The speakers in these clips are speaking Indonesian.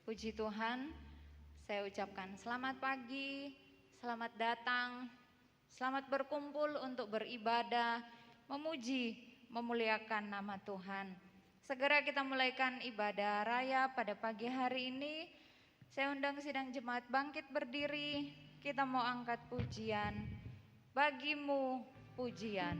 Puji Tuhan, saya ucapkan selamat pagi, selamat datang, selamat berkumpul untuk beribadah, memuji, memuliakan nama Tuhan. Segera kita mulaikan ibadah raya pada pagi hari ini. Saya undang sidang jemaat bangkit berdiri, kita mau angkat pujian, bagimu pujian.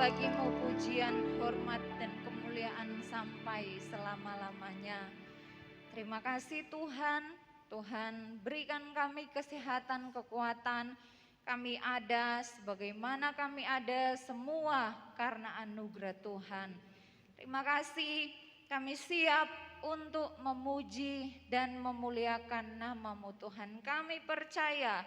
Bagimu pujian, hormat, dan kemuliaan sampai selama-lamanya. Terima kasih Tuhan. Tuhan berikan kami kesehatan, kekuatan. Kami ada sebagaimana kami ada semua karena anugerah Tuhan. Terima kasih, kami siap untuk memuji dan memuliakan nama-Mu Tuhan. Kami percaya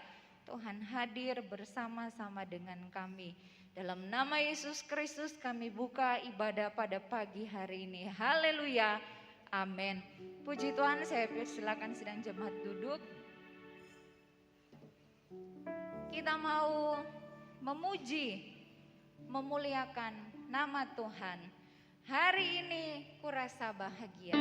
Tuhan hadir bersama-sama dengan kami. Dalam nama Yesus Kristus kami buka ibadah pada pagi hari ini. Haleluya. Amin. Puji Tuhan, saya persilakan sidang jemaat duduk. Kita mau memuji, memuliakan nama Tuhan. Hari ini kurasa bahagia.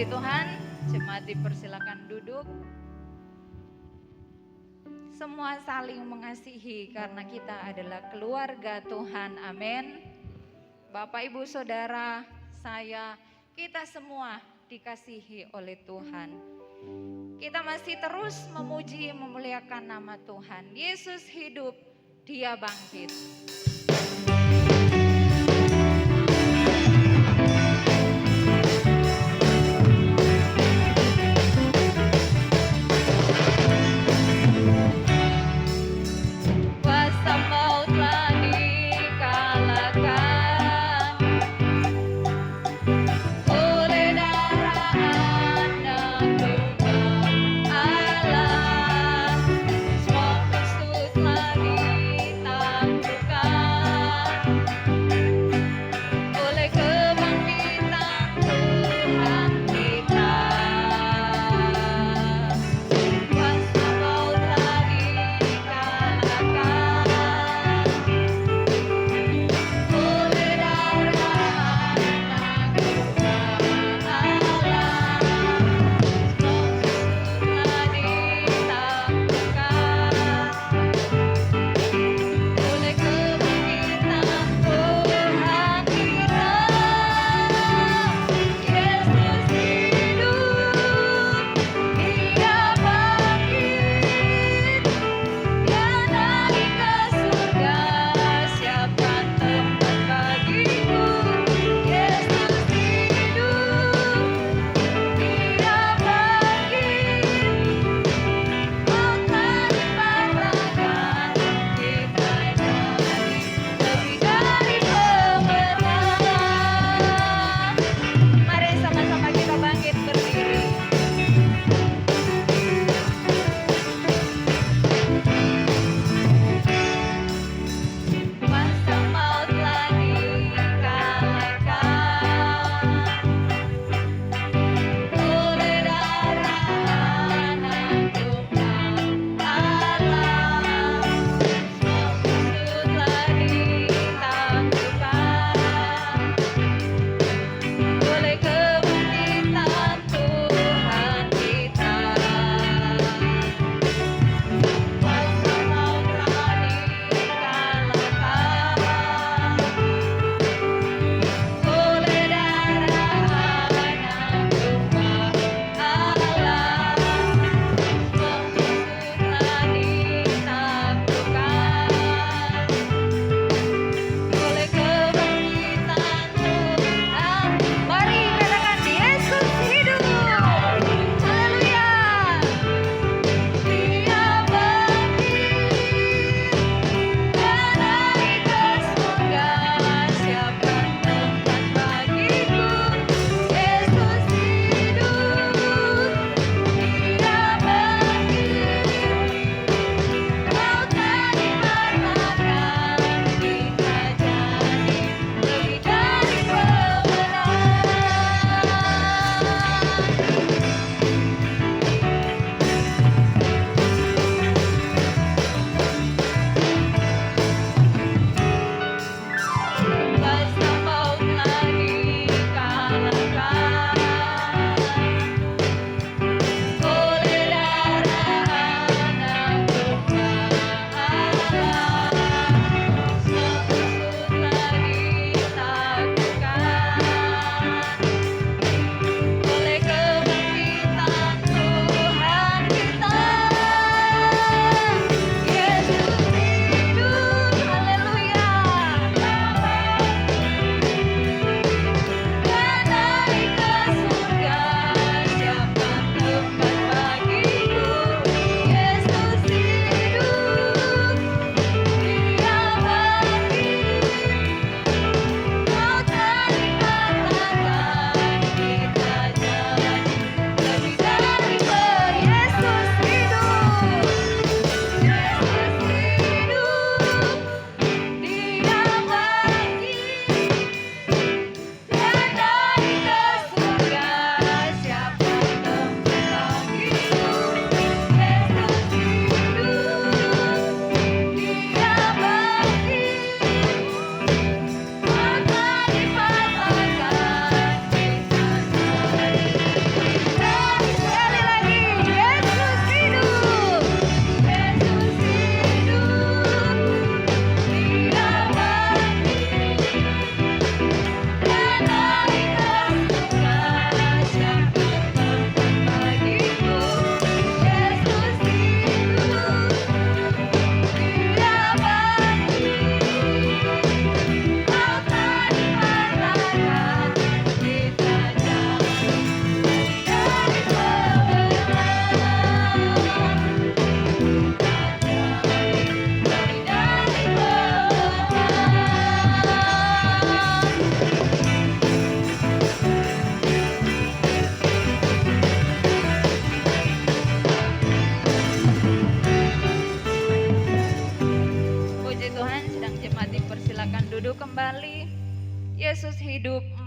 Puji Tuhan, jemaat dipersilakan duduk. Semua saling mengasihi karena kita adalah keluarga Tuhan, amin. Bapak, Ibu, Saudara, saya, kita semua dikasihi oleh Tuhan. Kita masih terus memuji, memuliakan nama Tuhan. Yesus hidup, Dia bangkit. Semua musuh telah ditaklukkan.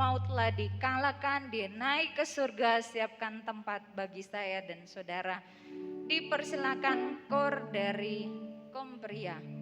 maut telah dikalahkan, Dia naik ke surga, siapkan tempat bagi saya dan saudara. Dipersilakan kor dari Kompria.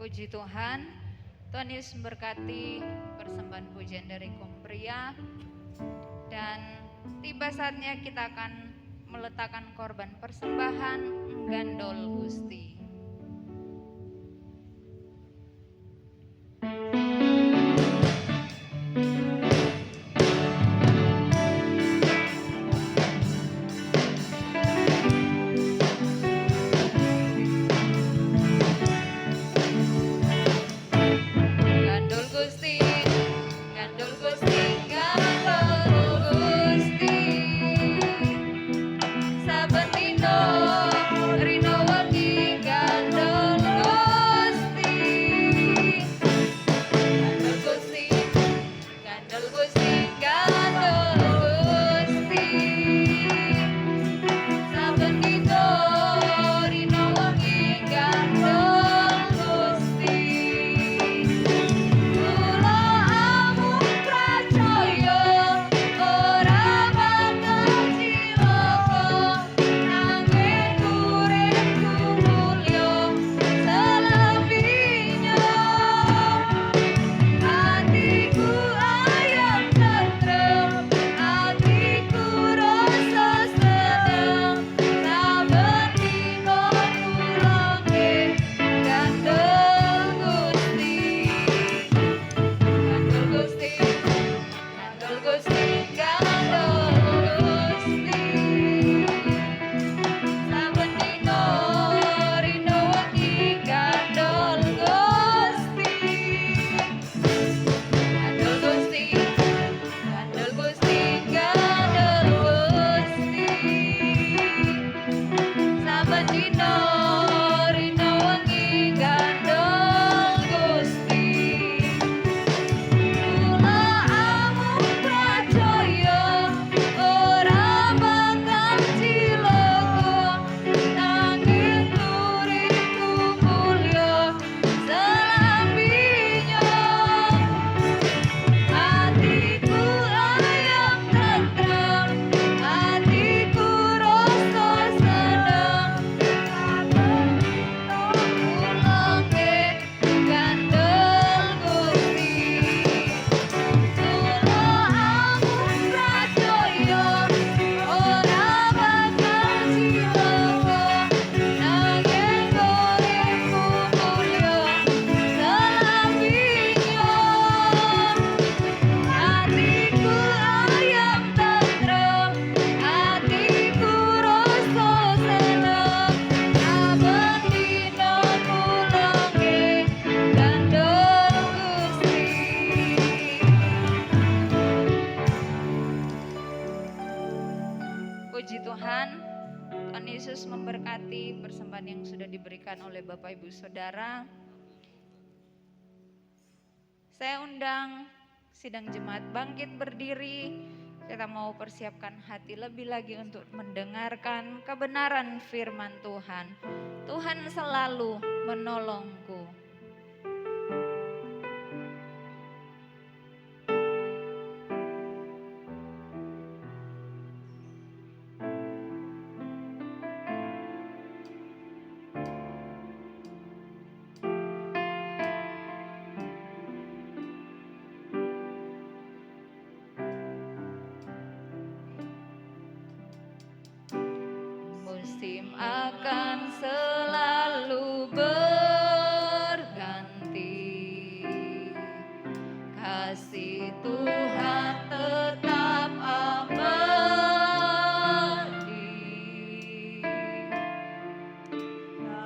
Puji Tuhan. Tuhan Yesus memberkati persembahan pujian dari kaum pria. Dan tiba saatnya kita akan meletakkan korban persembahan Gandol Gusti. Puji Tuhan, Tuhan Yesus memberkati persembahan yang sudah diberikan oleh Bapak Ibu Saudara. Saya undang sidang jemaat bangkit berdiri. Kita mau persiapkan hati lebih lagi untuk mendengarkan kebenaran firman Tuhan. Tuhan selalu menolongku. Musim akan selalu berganti, kasih Tuhan tetap abadi,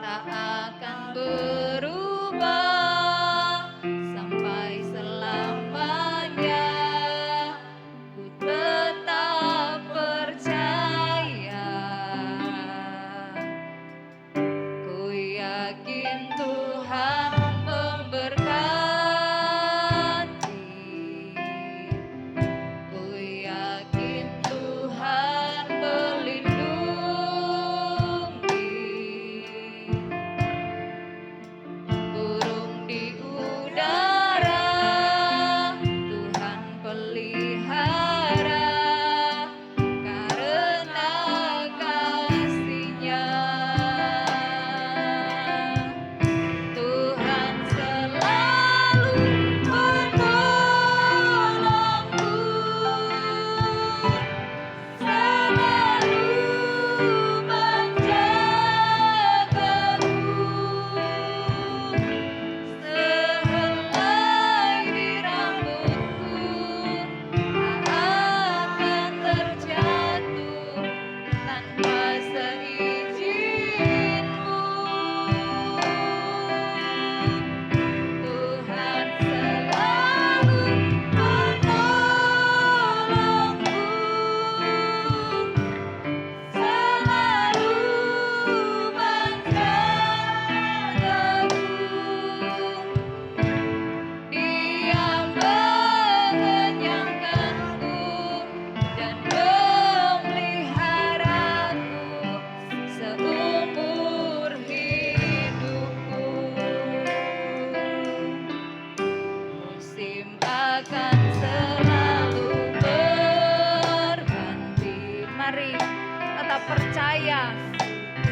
tak akan berubah sampai selamanya. Ku tetap percaya, ku yakin Tuhan memberkati.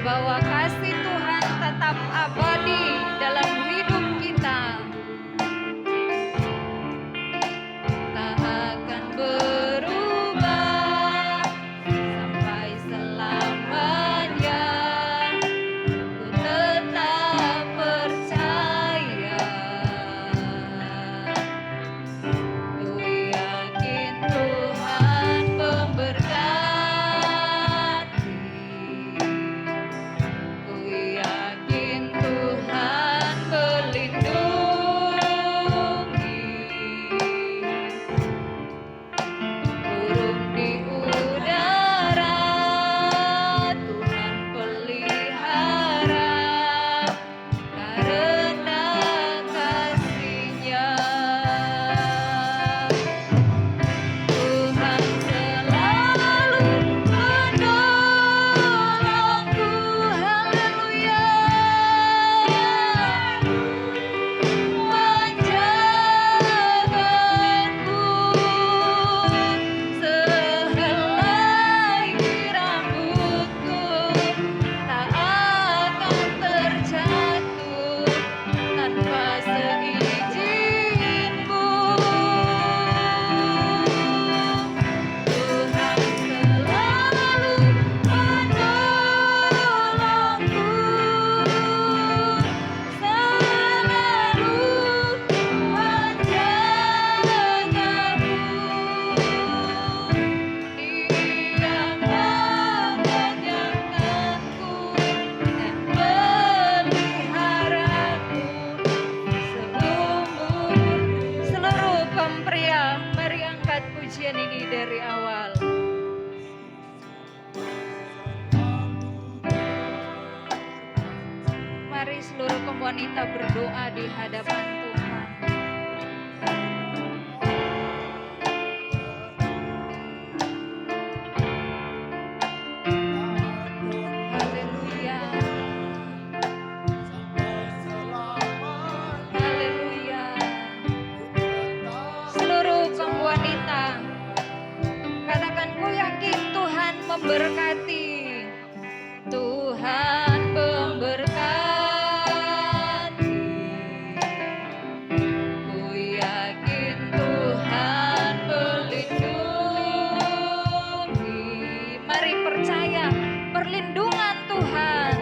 bahwa kasih Tuhan tetap abadi dalam hidup kita. Tak akan berubah sampai selamanya. Ku tetap percaya. Ku yakin Tuhan memberkati. Ku yakin Tuhan melindungi. Burung di udara Tuhan pelihara karena kasih-Nya. Tuhan selalu menolongku, haleluya, menjagaku sehelai rambutku tak akan terjatuh tanpa seizin-Mu. Tuhan selalu menolongku, selalu menjagaku. Dia mengenyangkanku dan memeliharaku seumur. Seluruh kaum pria, mari angkat pujian ini dari awal. Mari seluruh kaum wanita berdoa di hadapan Tuhan. Haleluya. Haleluya. Seluruh kaum wanita, katakan, ku yakin Tuhan memberkati. Tuhan memberkati. Ku yakin Tuhan melindungi. Mari percaya perlindungan Tuhan.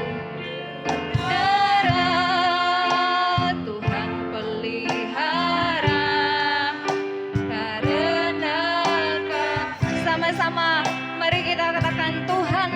Darah Tuhan pelihara karena sama-sama mari kita katakan, Tuhan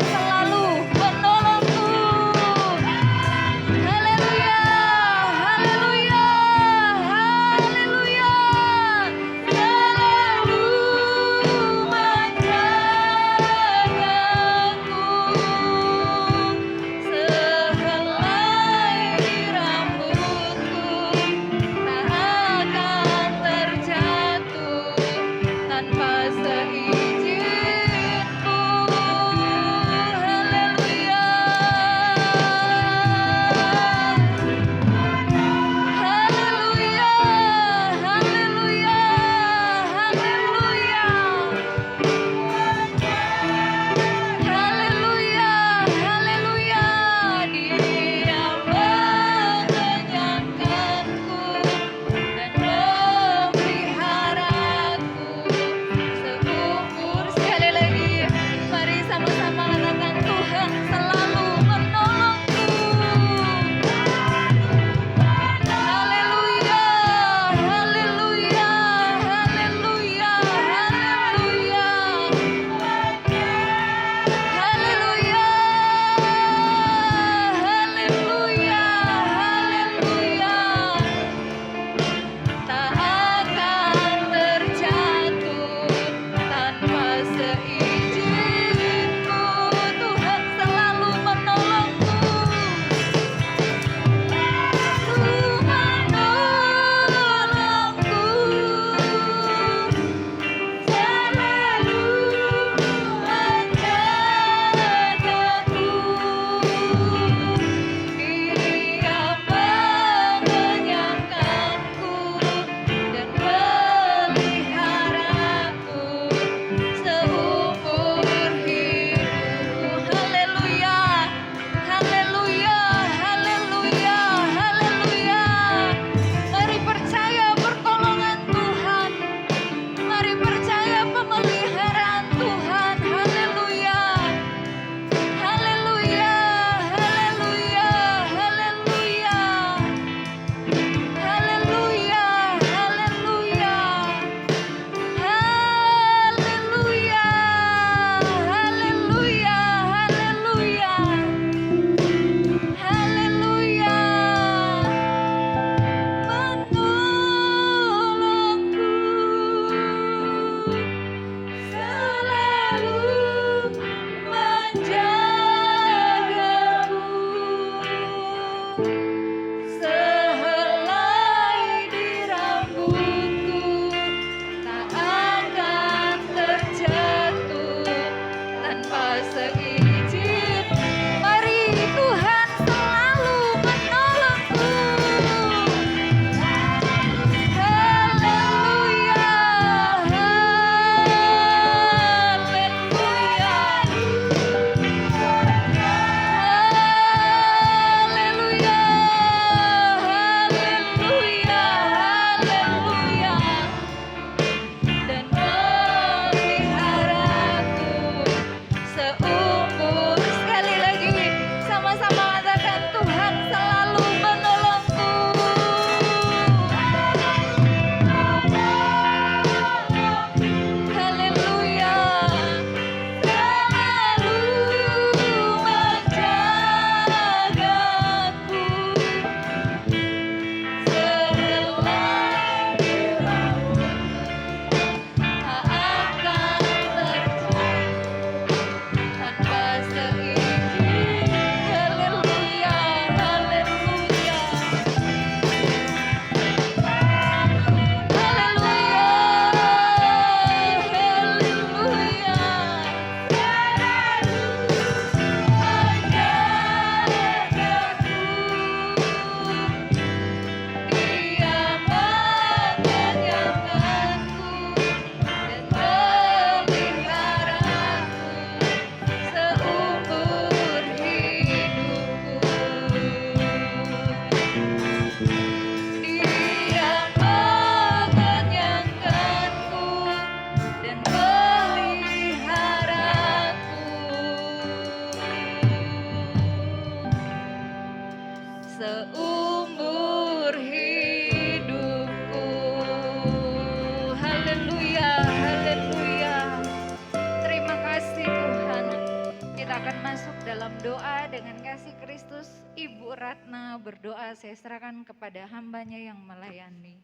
Yesus, Ibu Ratna berdoa, saya serahkan kepada hambanya yang melayani.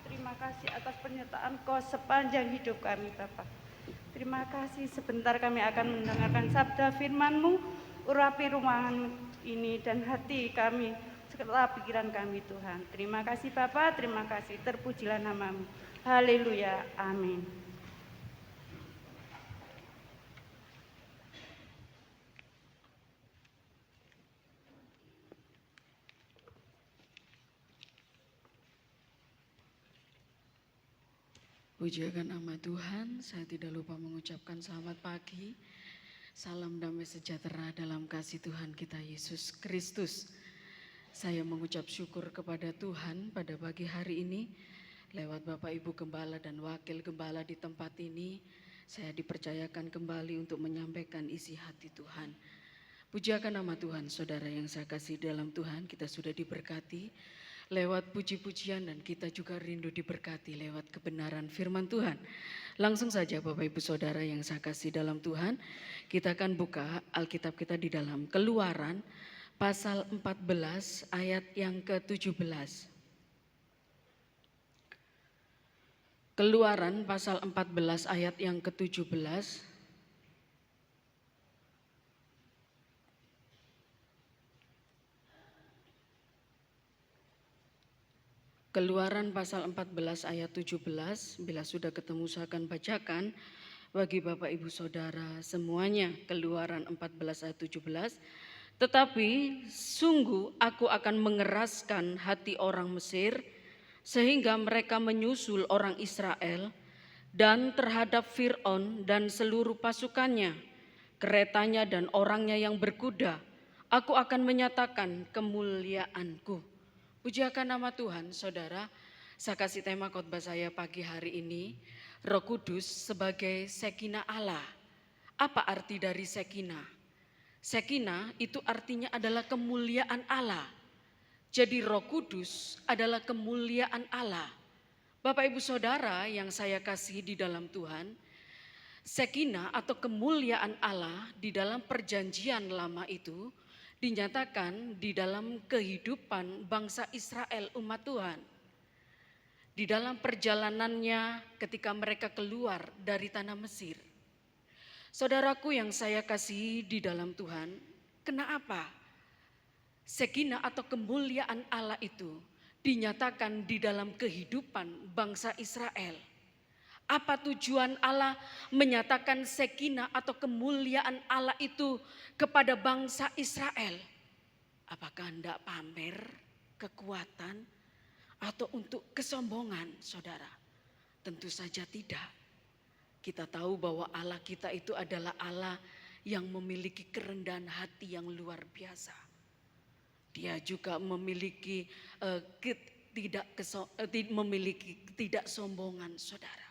Terima kasih atas penyertaan Kau sepanjang hidup kami, Bapak. Terima kasih, sebentar kami akan mendengarkan sabda firman-Mu. Urapi ruangan ini dan hati kami, serta pikiran kami, Tuhan. Terima kasih Bapak, terima kasih. Terpujilah nama-Mu. Haleluya, amin. Puji akan nama Tuhan, saya tidak lupa mengucapkan selamat pagi. Salam damai sejahtera dalam kasih Tuhan kita Yesus Kristus. Saya mengucap syukur kepada Tuhan pada pagi hari ini. Lewat Bapak Ibu Gembala dan Wakil Gembala di tempat ini, saya dipercayakan kembali untuk menyampaikan isi hati Tuhan. Puji akan nama Tuhan, saudara yang saya kasih dalam Tuhan, kita sudah diberkati lewat puji-pujian dan kita juga rindu diberkati lewat kebenaran firman Tuhan. Langsung saja Bapak Ibu Saudara yang saya kasih dalam Tuhan, kita akan buka Alkitab kita di dalam Keluaran pasal 14 ayat yang ke-17. Keluaran pasal 14 ayat yang ke-17. Keluaran pasal 14 ayat 17, bila sudah ketemu saya akan bacakan bagi Bapak Ibu Saudara semuanya. Keluaran 14 ayat 17, tetapi sungguh aku akan mengeraskan hati orang Mesir sehingga mereka menyusul orang Israel, dan terhadap Fir'aun dan seluruh pasukannya, keretanya dan orangnya yang berkuda, aku akan menyatakan kemuliaanku. Puji akan nama Tuhan, saudara. Saya kasih tema khotbah saya pagi hari ini, Roh Kudus sebagai Sekinah Allah. Apa arti dari Sekinah? Sekinah itu artinya adalah kemuliaan Allah. Jadi Roh Kudus adalah kemuliaan Allah. Bapak Ibu Saudara yang saya kasih di dalam Tuhan, Sekinah atau kemuliaan Allah di dalam perjanjian lama itu dinyatakan di dalam kehidupan bangsa Israel umat Tuhan. Di dalam perjalanannya ketika mereka keluar dari tanah Mesir. Saudaraku yang saya kasih di dalam Tuhan, kenapa Sekinah atau kemuliaan Allah itu dinyatakan di dalam kehidupan bangsa Israel? Apa tujuan Allah menyatakan Sekinah atau kemuliaan Allah itu kepada bangsa Israel? Apakah hendak pamer kekuatan atau untuk kesombongan, saudara? Tentu saja tidak. Kita tahu bahwa Allah kita itu adalah Allah yang memiliki kerendahan hati yang luar biasa. Dia juga memiliki tidak sombongan, saudara.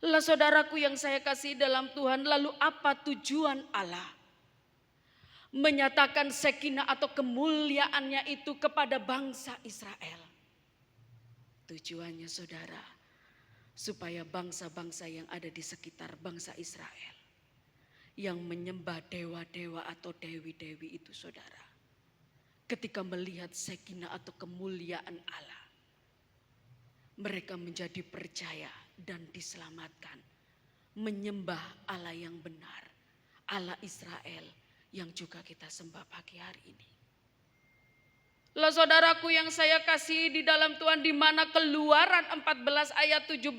Lah saudaraku yang saya kasih dalam Tuhan, lalu apa tujuan Allah menyatakan Sekinah atau kemuliaannya itu kepada bangsa Israel? Tujuannya saudara, supaya bangsa-bangsa yang ada di sekitar bangsa Israel yang menyembah dewa-dewa atau dewi-dewi itu, saudara, ketika melihat Sekinah atau kemuliaan Allah, mereka menjadi percaya dan diselamatkan, menyembah Allah yang benar, Allah Israel yang juga kita sembah pagi hari ini. Lah saudaraku yang saya kasih di dalam Tuhan, di mana Keluaran 14 ayat 17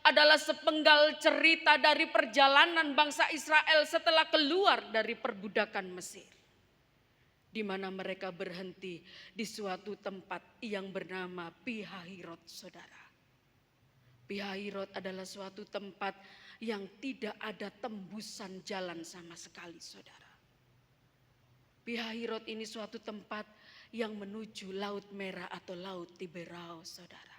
adalah sepenggal cerita dari perjalanan bangsa Israel setelah keluar dari perbudakan Mesir. Di mana mereka berhenti di suatu tempat yang bernama Pihahirot, saudara. Pihahirot adalah suatu tempat yang tidak ada tembusan jalan sama sekali, saudara. Pihahirot ini suatu tempat yang menuju Laut Merah atau Laut Tiberau, saudara.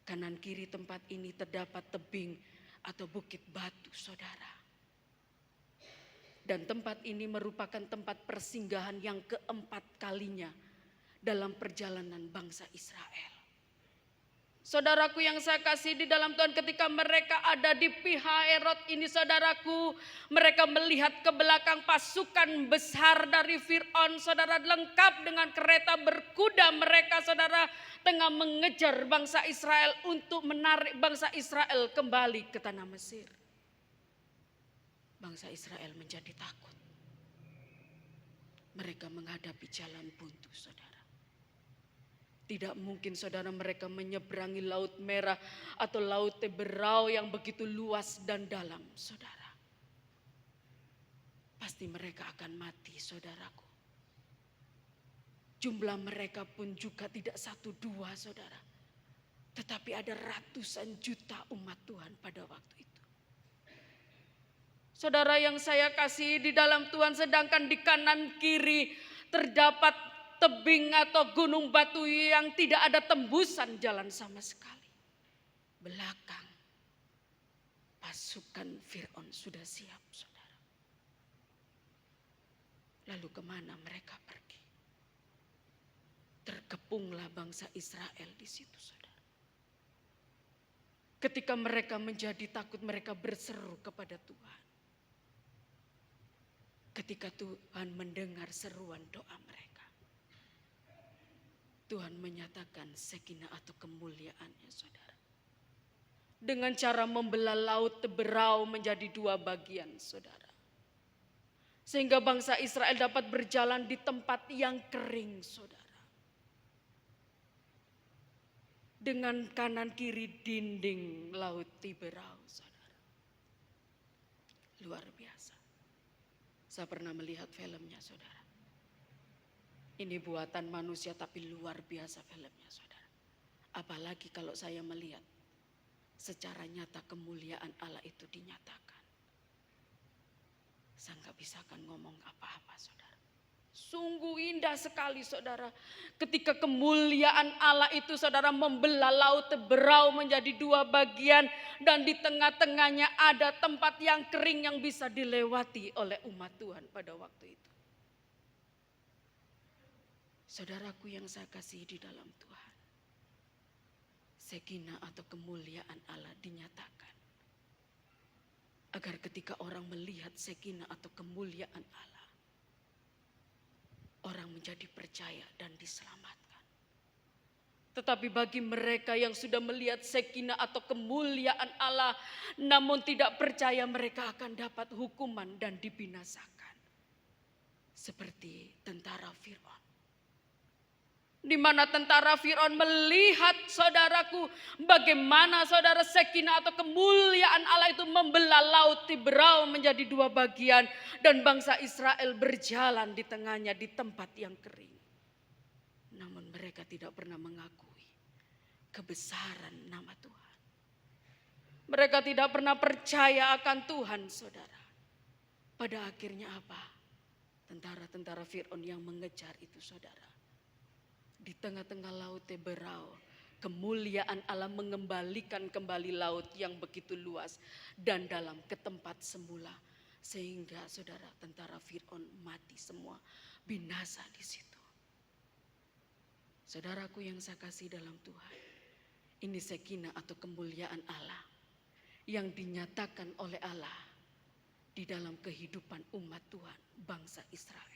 Kanan kiri tempat ini terdapat tebing atau bukit batu, saudara. Dan tempat ini merupakan tempat persinggahan yang keempat kalinya dalam perjalanan bangsa Israel. Saudaraku yang saya kasih di dalam Tuhan, ketika mereka ada di pihak Herod ini saudaraku, mereka melihat ke belakang pasukan besar dari Fir'aun, saudara, lengkap dengan kereta berkuda mereka, saudara, tengah mengejar bangsa Israel untuk menarik bangsa Israel kembali ke tanah Mesir. Bangsa Israel menjadi takut. Mereka menghadapi jalan buntu, saudara. Tidak mungkin saudara mereka menyeberangi Laut Merah atau Laut Teberau yang begitu luas dan dalam, saudara. Pasti mereka akan mati, saudaraku. Jumlah mereka pun juga tidak 1-2, saudara. Tetapi ada ratusan juta umat Tuhan pada waktu itu. Saudara yang saya kasih di dalam Tuhan, sedangkan di kanan kiri terdapat tebing atau gunung batu yang tidak ada tembusan jalan sama sekali. Belakang pasukan Fir'aun sudah siap, saudara. Lalu kemana mereka pergi? Terkepunglah bangsa Israel di situ, saudara. Ketika mereka menjadi takut, mereka berseru kepada Tuhan. Ketika Tuhan mendengar seruan doa mereka, Tuhan menyatakan sekinah atau kemuliaannya, saudara. Dengan cara membelah Laut Teberau menjadi 2 bagian, saudara. Sehingga bangsa Israel dapat berjalan di tempat yang kering, saudara. Dengan kanan kiri dinding Laut Teberau, saudara. Luar biasa. Saya pernah melihat filmnya, saudara. Ini buatan manusia tapi luar biasa filmnya, saudara. Apalagi kalau saya melihat secara nyata kemuliaan Allah itu dinyatakan. Saya nggak bisa akan ngomong apa-apa, saudara. Sungguh indah sekali, saudara. Ketika kemuliaan Allah itu, saudara, membelah Laut Teberau menjadi 2 bagian. Dan di tengah-tengahnya ada tempat yang kering yang bisa dilewati oleh umat Tuhan pada waktu itu. Saudaraku yang saya kasih di dalam Tuhan, sekinah atau kemuliaan Allah dinyatakan. Agar ketika orang melihat sekinah atau kemuliaan Allah, orang menjadi percaya dan diselamatkan. Tetapi bagi mereka yang sudah melihat sekinah atau kemuliaan Allah, namun tidak percaya, mereka akan dapat hukuman dan dibinasakan. Seperti tentara Fir'aun. Di mana tentara Fir'aun melihat, saudaraku, bagaimana saudara sekinah atau kemuliaan Allah itu membelah Laut Teberau menjadi 2 bagian. Dan bangsa Israel berjalan di tengahnya di tempat yang kering. Namun mereka tidak pernah mengakui kebesaran nama Tuhan. Mereka tidak pernah percaya akan Tuhan, saudara. Pada akhirnya apa? Tentara-tentara Fir'aun yang mengejar itu, saudara. Di tengah-tengah Laut Teberau, kemuliaan Allah mengembalikan kembali laut yang begitu luas dan dalam ke tempat semula. Sehingga saudara, tentara Fir'aun mati semua, binasa di situ. Saudaraku yang saya kasih dalam Tuhan, ini sekinah atau kemuliaan Allah yang dinyatakan oleh Allah di dalam kehidupan umat Tuhan, bangsa Israel.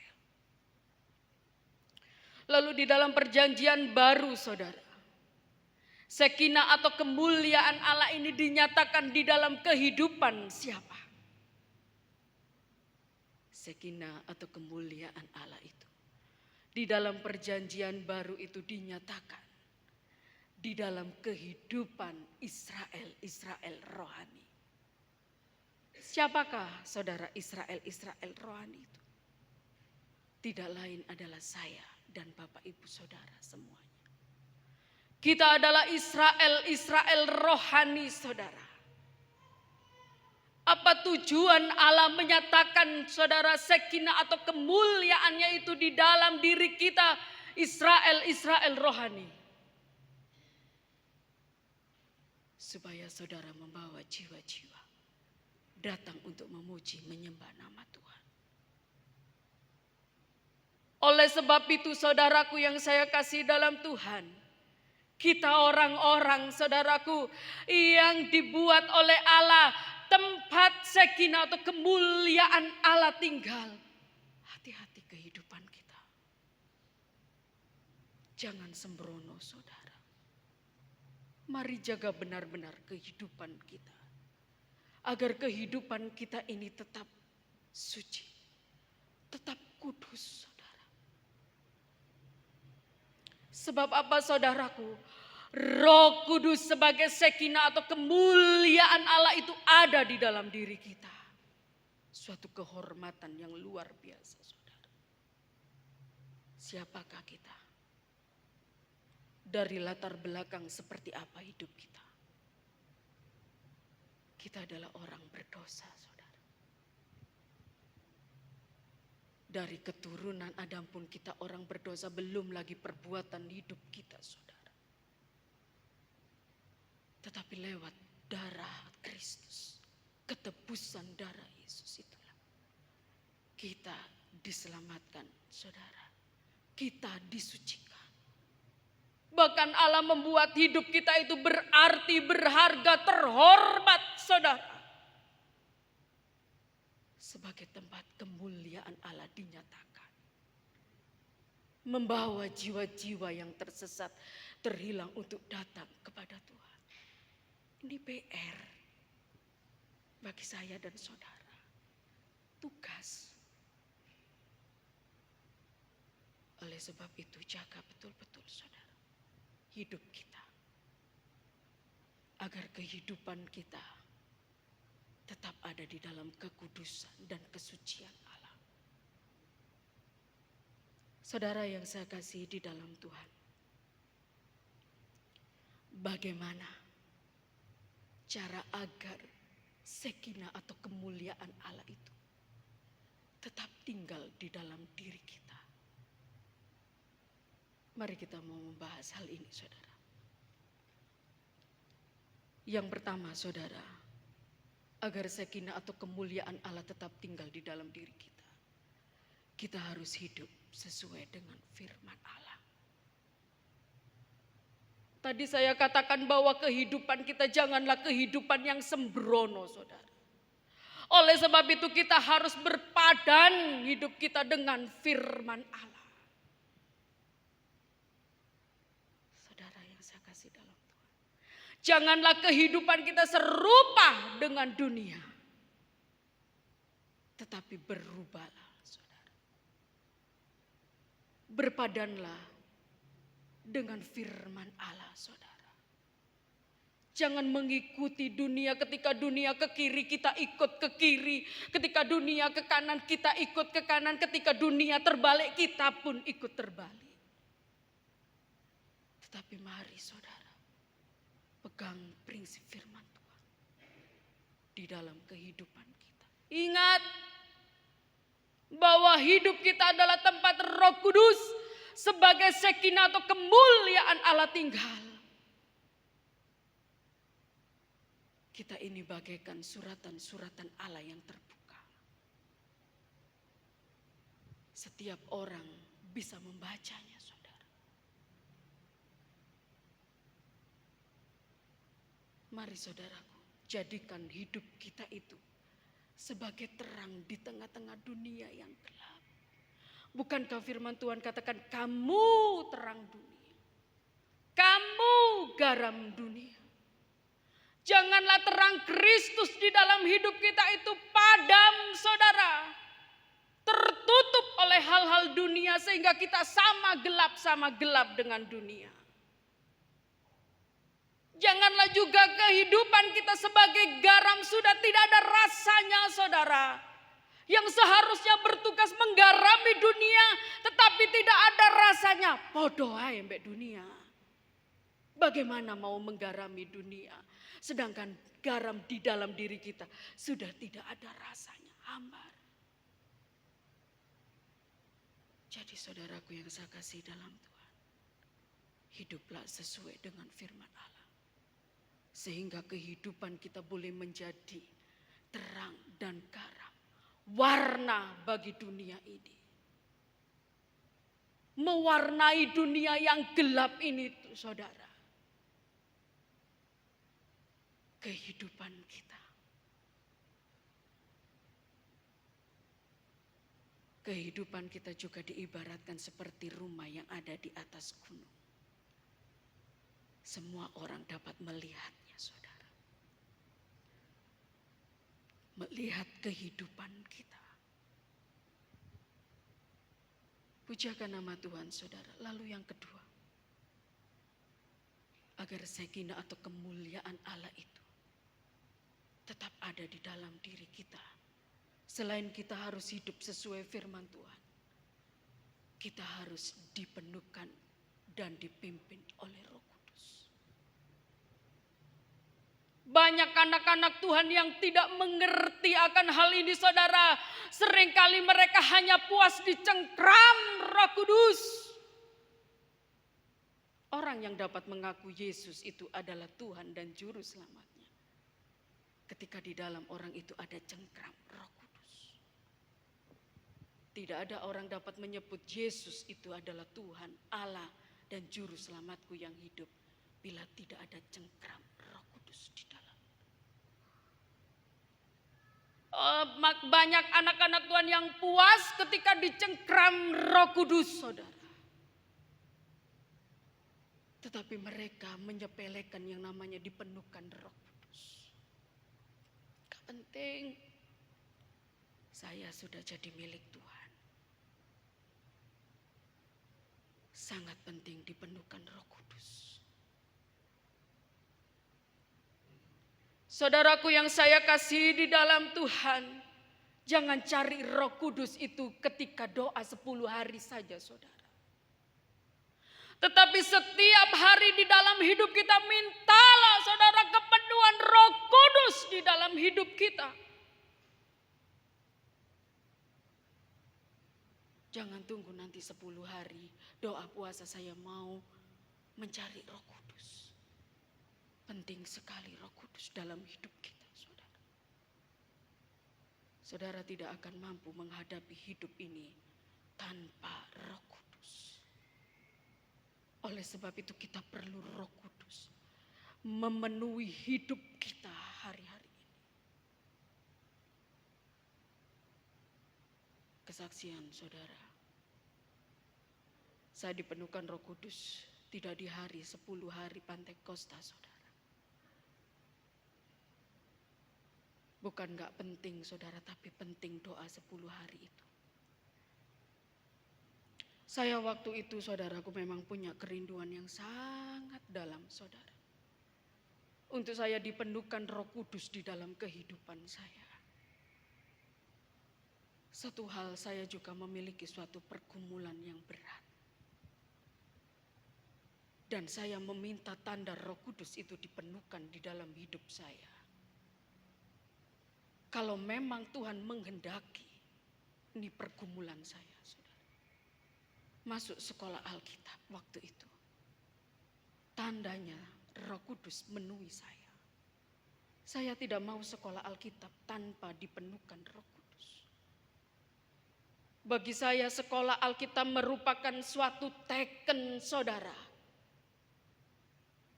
Lalu di dalam perjanjian baru, saudara, sekinah atau kemuliaan Allah ini dinyatakan di dalam kehidupan siapa? Sekinah atau kemuliaan Allah itu di dalam perjanjian baru itu dinyatakan di dalam kehidupan Israel rohani. Siapakah saudara Israel rohani itu? Tidak lain adalah saya dan Bapak Ibu Saudara semuanya. Kita adalah Israel rohani, saudara. Apa tujuan Allah menyatakan, saudara, sekinah atau kemuliaannya itu di dalam diri kita, Israel rohani? Supaya saudara membawa jiwa-jiwa datang untuk memuji, menyembah nama Tuhan. Oleh sebab itu, saudaraku yang saya kasih dalam Tuhan, Kita orang-orang saudaraku yang dibuat oleh Allah, tempat sakinah atau kemuliaan Allah tinggal. Hati-hati kehidupan kita. Jangan sembrono saudara. Mari jaga benar-benar kehidupan kita. Agar kehidupan kita ini tetap suci. Tetap kudus saudara. Sebab apa saudaraku? Roh Kudus sebagai sakinah atau kemuliaan Allah itu ada di dalam diri kita. Suatu kehormatan yang luar biasa saudara. Siapakah kita? Dari latar belakang seperti apa hidup kita? Kita adalah orang berdosa saudara. Dari keturunan Adam pun kita orang berdosa, belum lagi perbuatan hidup kita saudara. Tetapi lewat darah Kristus, ketebusan darah Yesus itulah kita diselamatkan saudara. Kita disucikan. Bahkan Allah membuat hidup kita itu berarti, berharga, terhormat saudara. Sebagai tempat kemuliaan Allah dinyatakan. Membawa jiwa-jiwa yang tersesat, terhilang untuk datang kepada Tuhan. Ini PR bagi saya dan saudara. Tugas. Oleh sebab itu jaga betul-betul saudara. Hidup kita. Agar kehidupan kita tetap ada di dalam kekudusan dan kesucian Allah. Saudara yang saya kasihi di dalam Tuhan. Bagaimana cara agar sakinah atau kemuliaan Allah itu tetap tinggal di dalam diri kita? Mari kita mau membahas hal ini saudara. Yang pertama saudara, agar sakinah atau kemuliaan Allah tetap tinggal di dalam diri kita, kita harus hidup sesuai dengan firman Allah. Tadi saya katakan bahwa kehidupan kita janganlah kehidupan yang sembrono saudara. Oleh sebab itu kita harus berpadan hidup kita dengan firman Allah. Saudara yang saya kasih dalam Tuhan. Janganlah kehidupan kita serupa dengan dunia. Tetapi berubahlah saudara. Berpadanlah dengan firman Allah saudara. Jangan mengikuti dunia, ketika dunia ke kiri kita ikut ke kiri. Ketika dunia ke kanan kita ikut ke kanan. Ketika dunia terbalik kita pun ikut terbalik. Tetapi mari saudara, pegang prinsip firman Tuhan di dalam kehidupan kita. Ingat bahwa hidup kita adalah tempat Roh Kudus sebagai sakinah atau kemuliaan Allah tinggal. Kita ini bagaikan suratan-suratan Allah yang terbuka. Setiap orang bisa membacanya, saudara. Mari saudaraku, jadikan hidup kita itu sebagai terang di tengah-tengah dunia yang gelap. Bukankah firman Tuhan katakan kamu terang dunia, kamu garam dunia. Janganlah terang Kristus di dalam hidup kita itu padam, saudara. Tertutup oleh hal-hal dunia sehingga kita sama gelap dengan dunia. Janganlah juga kehidupan kita sebagai garam sudah tidak ada rasanya, saudara. Yang seharusnya bertugas menggarami dunia tetapi tidak ada rasanya. Bodoh ae mbek dunia. Bagaimana mau menggarami dunia? Sedangkan garam di dalam diri kita sudah tidak ada rasanya, hambar. Jadi saudaraku yang saya kasih dalam Tuhan, hiduplah sesuai dengan firman Allah. Sehingga kehidupan kita boleh menjadi terang dan garam, warna bagi dunia ini. Mewarnai dunia yang gelap ini saudara. kehidupan kita. Kehidupan kita juga diibaratkan seperti rumah yang ada di atas gunung. Semua orang dapat melihatnya, saudara. Melihat kehidupan kita. Pujakan nama Tuhan, saudara. Lalu yang kedua, agar Shekinah atau kemuliaan Allah itu tetap ada di dalam diri kita. Selain kita harus hidup sesuai firman Tuhan, kita harus dipenuhkan dan dipimpin oleh Roh Kudus. Banyak anak-anak Tuhan yang tidak mengerti akan hal ini, saudara. Seringkali mereka hanya puas dicengkram Roh Kudus. Orang yang dapat mengaku Yesus itu adalah Tuhan dan Juru Selamatnya. Ketika di dalam orang itu ada cengkram Roh Kudus. Tidak ada orang dapat menyebut Yesus itu adalah Tuhan, Allah dan Juru Selamatku yang hidup bila tidak ada cengkram Roh Kudus di dalam. Banyak anak-anak Tuhan yang puas ketika dicengkram Roh Kudus, saudara. Tetapi mereka menyepelekan yang namanya dipenuhkan Roh Kudus. Gak penting, saya sudah jadi milik Tuhan. Sangat penting dipenuhkan Roh Kudus. Saudaraku yang saya kasih di dalam Tuhan, jangan cari Roh Kudus itu ketika doa 10 hari saja, saudara. Tetapi setiap hari di dalam hidup kita, mintalah saudara kepenuhan Roh Kudus di dalam hidup kita. Jangan tunggu nanti 10 hari doa puasa saya mau mencari Roh Kudus. Penting sekali Roh Kudus dalam hidup kita, saudara. Saudara tidak akan mampu menghadapi hidup ini tanpa Roh Kudus. Oleh sebab itu kita perlu Roh Kudus memenuhi hidup kita hari-hari ini. Kesaksian saudara, saya dipenuhkan Roh Kudus tidak di hari 10 hari Pantekosta, saudara. Bukan gak penting saudara, tapi penting doa 10 hari itu. Saya waktu itu saudaraku memang punya kerinduan yang sangat dalam, saudara. Untuk saya dipenuhkan Roh Kudus di dalam kehidupan saya. Satu hal, saya juga memiliki suatu pergumulan yang berat. Dan saya meminta tanda Roh Kudus itu dipenuhkan di dalam hidup saya. Kalau memang Tuhan menghendaki, ini pergumulan saya, saudara. Masuk sekolah Alkitab waktu itu. Tandanya Roh Kudus menuhi saya. Saya tidak mau sekolah Alkitab tanpa dipenuhkan Roh Kudus. Bagi saya sekolah Alkitab merupakan suatu teken, saudara.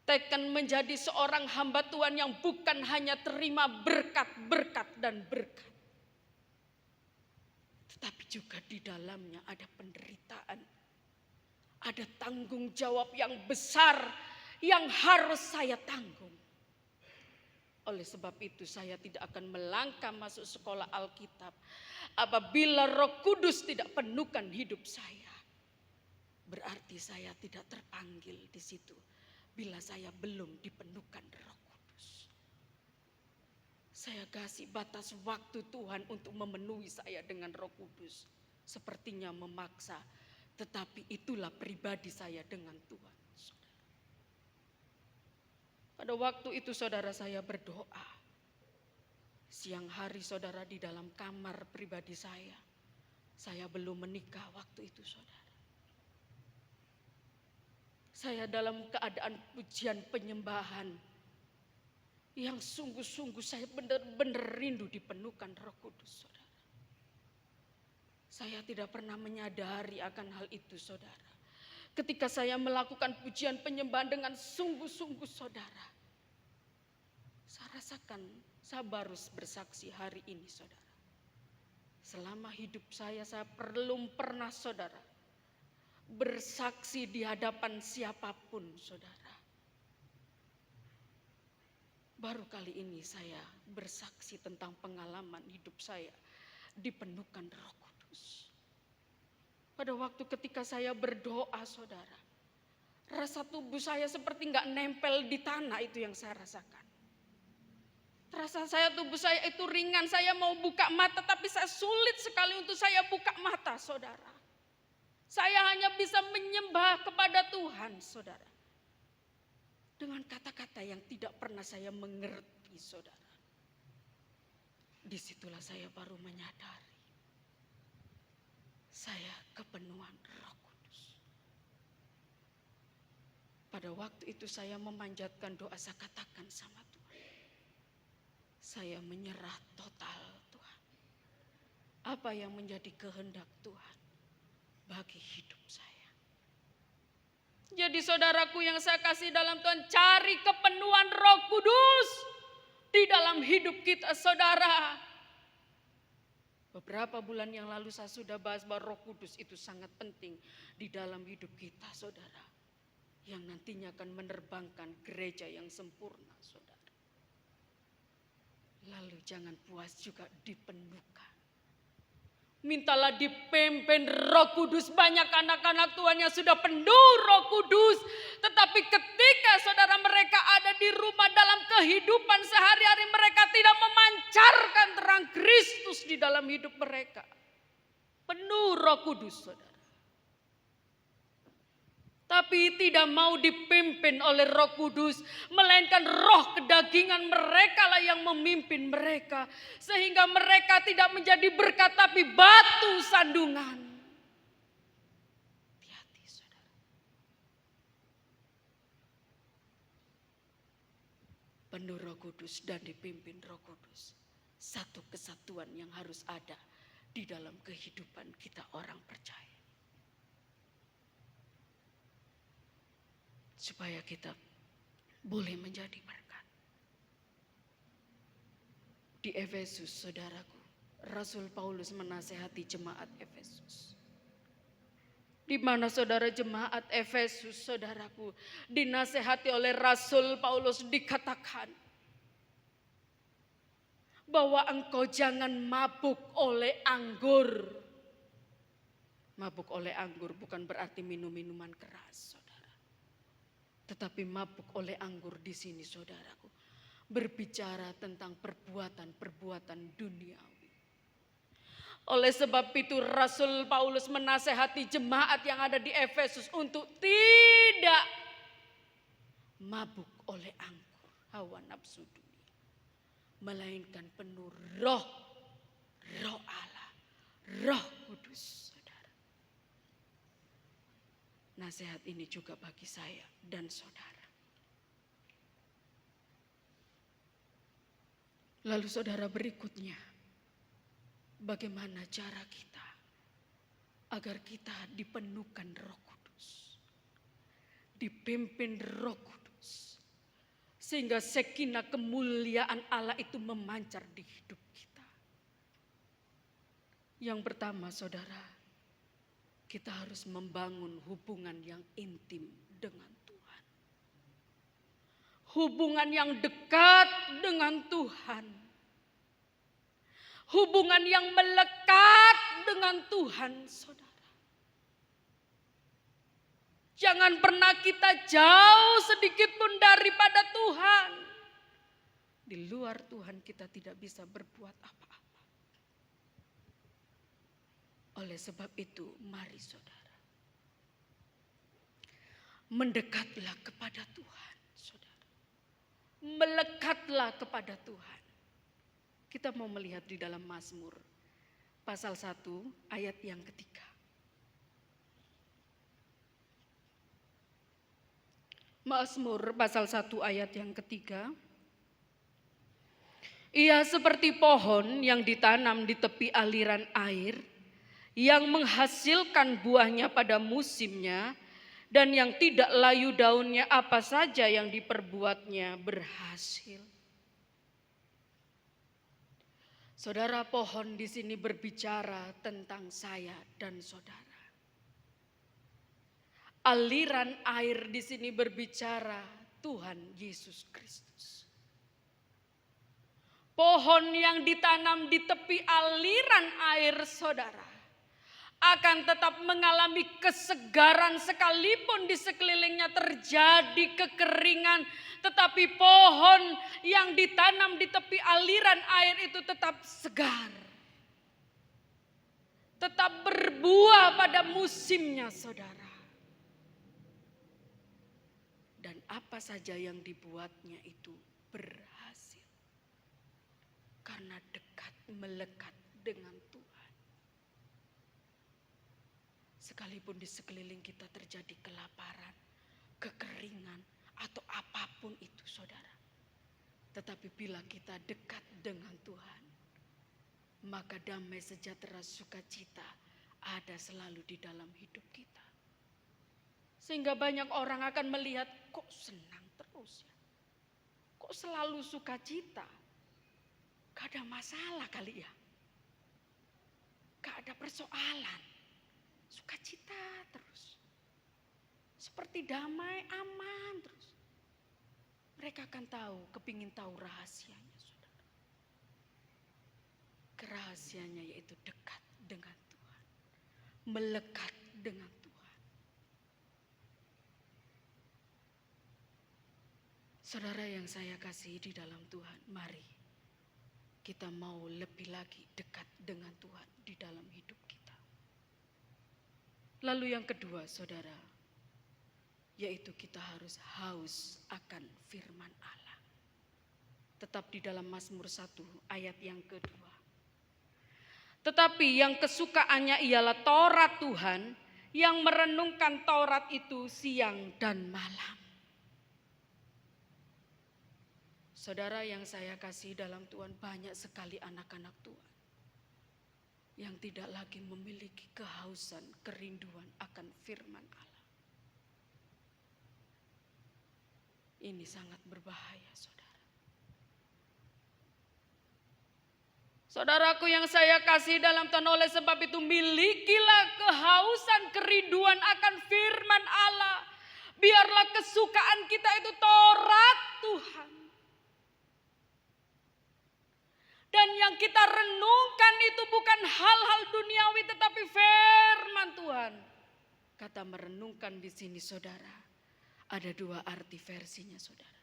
Teken menjadi seorang hamba Tuhan yang bukan hanya terima berkat-berkat dan berkat. Tetapi juga di dalamnya ada penderitaan. Ada tanggung jawab yang besar yang harus saya tanggung. Oleh sebab itu saya tidak akan melangkah masuk sekolah Alkitab apabila Roh Kudus tidak penuhkan hidup saya. Berarti saya tidak terpanggil di situ. Bila saya belum dipenuhkan Roh Kudus. Saya kasih batas waktu Tuhan untuk memenuhi saya dengan Roh Kudus. Sepertinya memaksa, tetapi itulah pribadi saya dengan Tuhan. Pada waktu itu saudara saya berdoa. Siang hari saudara di dalam kamar pribadi saya. Saya belum menikah waktu itu saudara. Saya dalam keadaan pujian penyembahan yang sungguh-sungguh saya benar-benar rindu dipenuhkan Roh Kudus, saudara. Saya tidak pernah menyadari akan hal itu, saudara. Ketika saya melakukan pujian penyembahan dengan sungguh-sungguh, saudara, Saya rasakan, saya baru bersaksi hari ini saudara. Selama hidup saya belum pernah saudara bersaksi di hadapan siapapun saudara. Baru kali ini saya bersaksi tentang pengalaman hidup saya dipenuhkan Roh Kudus. Pada waktu ketika saya berdoa saudara, rasa tubuh saya seperti nggak nempel di tanah, itu yang saya rasakan. Terasa tubuh saya itu ringan, saya mau buka mata tapi saya sulit sekali untuk saya buka mata saudara. Saya hanya bisa menyembah kepada Tuhan saudara. Dengan kata-kata yang tidak pernah saya mengerti saudara. Disitulah saya baru menyadari. Saya kepenuhan Roh Kudus. Pada waktu itu saya memanjatkan doa, saya katakan sama Tuhan. Saya menyerah total Tuhan. Apa yang menjadi kehendak Tuhan bagi hidup saya. Jadi saudaraku yang saya kasih dalam Tuhan, cari kepenuhan Roh Kudus di dalam hidup kita saudara. Beberapa bulan yang lalu saya sudah bahas bahwa Roh Kudus itu sangat penting di dalam hidup kita saudara. Yang nantinya akan menerbangkan gereja yang sempurna saudara. Lalu jangan puas juga dipenuhkan. Mintalah dipimpin Roh Kudus. Banyak anak-anak Tuhan yang sudah penuh Roh Kudus. Tetapi ketika saudara mereka ada di rumah dalam kehidupan sehari-hari, mereka tidak memancarkan terang Kristus di dalam hidup mereka. Penuh Roh Kudus saudara. Tapi tidak mau dipimpin oleh Roh Kudus, melainkan roh kedagingan mereka lah yang memimpin mereka. Sehingga mereka tidak menjadi berkat tapi batu sandungan. Hati-hati saudara. Penuh Roh Kudus dan dipimpin Roh Kudus. Satu kesatuan yang harus ada di dalam kehidupan kita orang percaya. Supaya kita boleh menjadi berkat. Di Efesus saudaraku, Rasul Paulus menasehati jemaat Efesus. Di mana saudara jemaat Efesus saudaraku dinasehati oleh Rasul Paulus, dikatakan bahwa engkau jangan mabuk oleh anggur. Mabuk oleh anggur bukan berarti minum minuman keras. Tetapi mabuk oleh anggur di sini saudaraku berbicara tentang perbuatan-perbuatan duniawi. Oleh sebab itu Rasul Paulus menasehati jemaat yang ada di Efesus untuk tidak mabuk oleh anggur hawa nafsu dunia, melainkan penuh roh Allah, Roh Kudus. Nasihat ini juga bagi saya dan saudara. Lalu saudara berikutnya, bagaimana cara kita agar kita dipenuhkan Roh Kudus, dipimpin Roh Kudus, sehingga sekinah kemuliaan Allah itu memancar di hidup kita. Yang pertama saudara, kita harus membangun hubungan yang intim dengan Tuhan. Hubungan yang dekat dengan Tuhan. Hubungan yang melekat dengan Tuhan, saudara. Jangan pernah kita jauh sedikit pun daripada Tuhan. Di luar Tuhan kita tidak bisa berbuat apa-apa. Oleh sebab itu, mari saudara, mendekatlah kepada Tuhan, saudara. Melekatlah kepada Tuhan. Kita mau melihat di dalam Mazmur, pasal 1 ayat yang ketiga. Mazmur pasal 1 ayat yang ketiga. Ia seperti pohon yang ditanam di tepi aliran air, yang menghasilkan buahnya pada musimnya, dan yang tidak layu daunnya, apa saja yang diperbuatnya berhasil. Saudara, pohon di sini berbicara tentang saya dan saudara. Aliran air di sini berbicara Tuhan Yesus Kristus. Pohon yang ditanam di tepi aliran air saudara akan tetap mengalami kesegaran sekalipun di sekelilingnya terjadi kekeringan. Tetapi pohon yang ditanam di tepi aliran air itu tetap segar. Tetap berbuah pada musimnya saudara. Dan apa saja yang dibuatnya itu berhasil. Karena dekat melekat dengan Tuhan. Sekalipun di sekeliling kita terjadi kelaparan, kekeringan, atau apapun itu saudara. Tetapi bila kita dekat dengan Tuhan, maka damai sejahtera sukacita ada selalu di dalam hidup kita. Sehingga banyak orang akan melihat, kok senang terus ya? Kok selalu sukacita? Gak ada masalah kali ya? Gak ada persoalan. Sukacita terus. Seperti damai, aman terus. Mereka akan tahu, kepingin tahu rahasianya saudara. Kerahasianya yaitu dekat dengan Tuhan. Melekat dengan Tuhan. Saudara yang saya kasihi di dalam Tuhan, mari kita mau lebih lagi dekat dengan Tuhan di dalam hidup kita. Lalu yang kedua saudara, yaitu kita harus haus akan firman Allah. Tetap di dalam Mazmur 1 ayat yang kedua. Tetapi yang kesukaannya ialah Taurat Tuhan, yang merenungkan Taurat itu siang dan malam. Saudara yang saya kasih dalam Tuhan, banyak sekali anak-anak Tuhan yang tidak lagi memiliki kehausan, kerinduan akan firman Allah. Ini sangat berbahaya saudara. Saudaraku yang saya kasih dalam Tuhan, oleh sebab itu milikilah kehausan kerinduan akan firman Allah. Biarlah kesukaan kita itu Taurat Tuhan. Dan yang kita renungkan itu bukan hal-hal duniawi tetapi firman Tuhan. Kata merenungkan di sini saudara. Ada dua arti versinya saudara.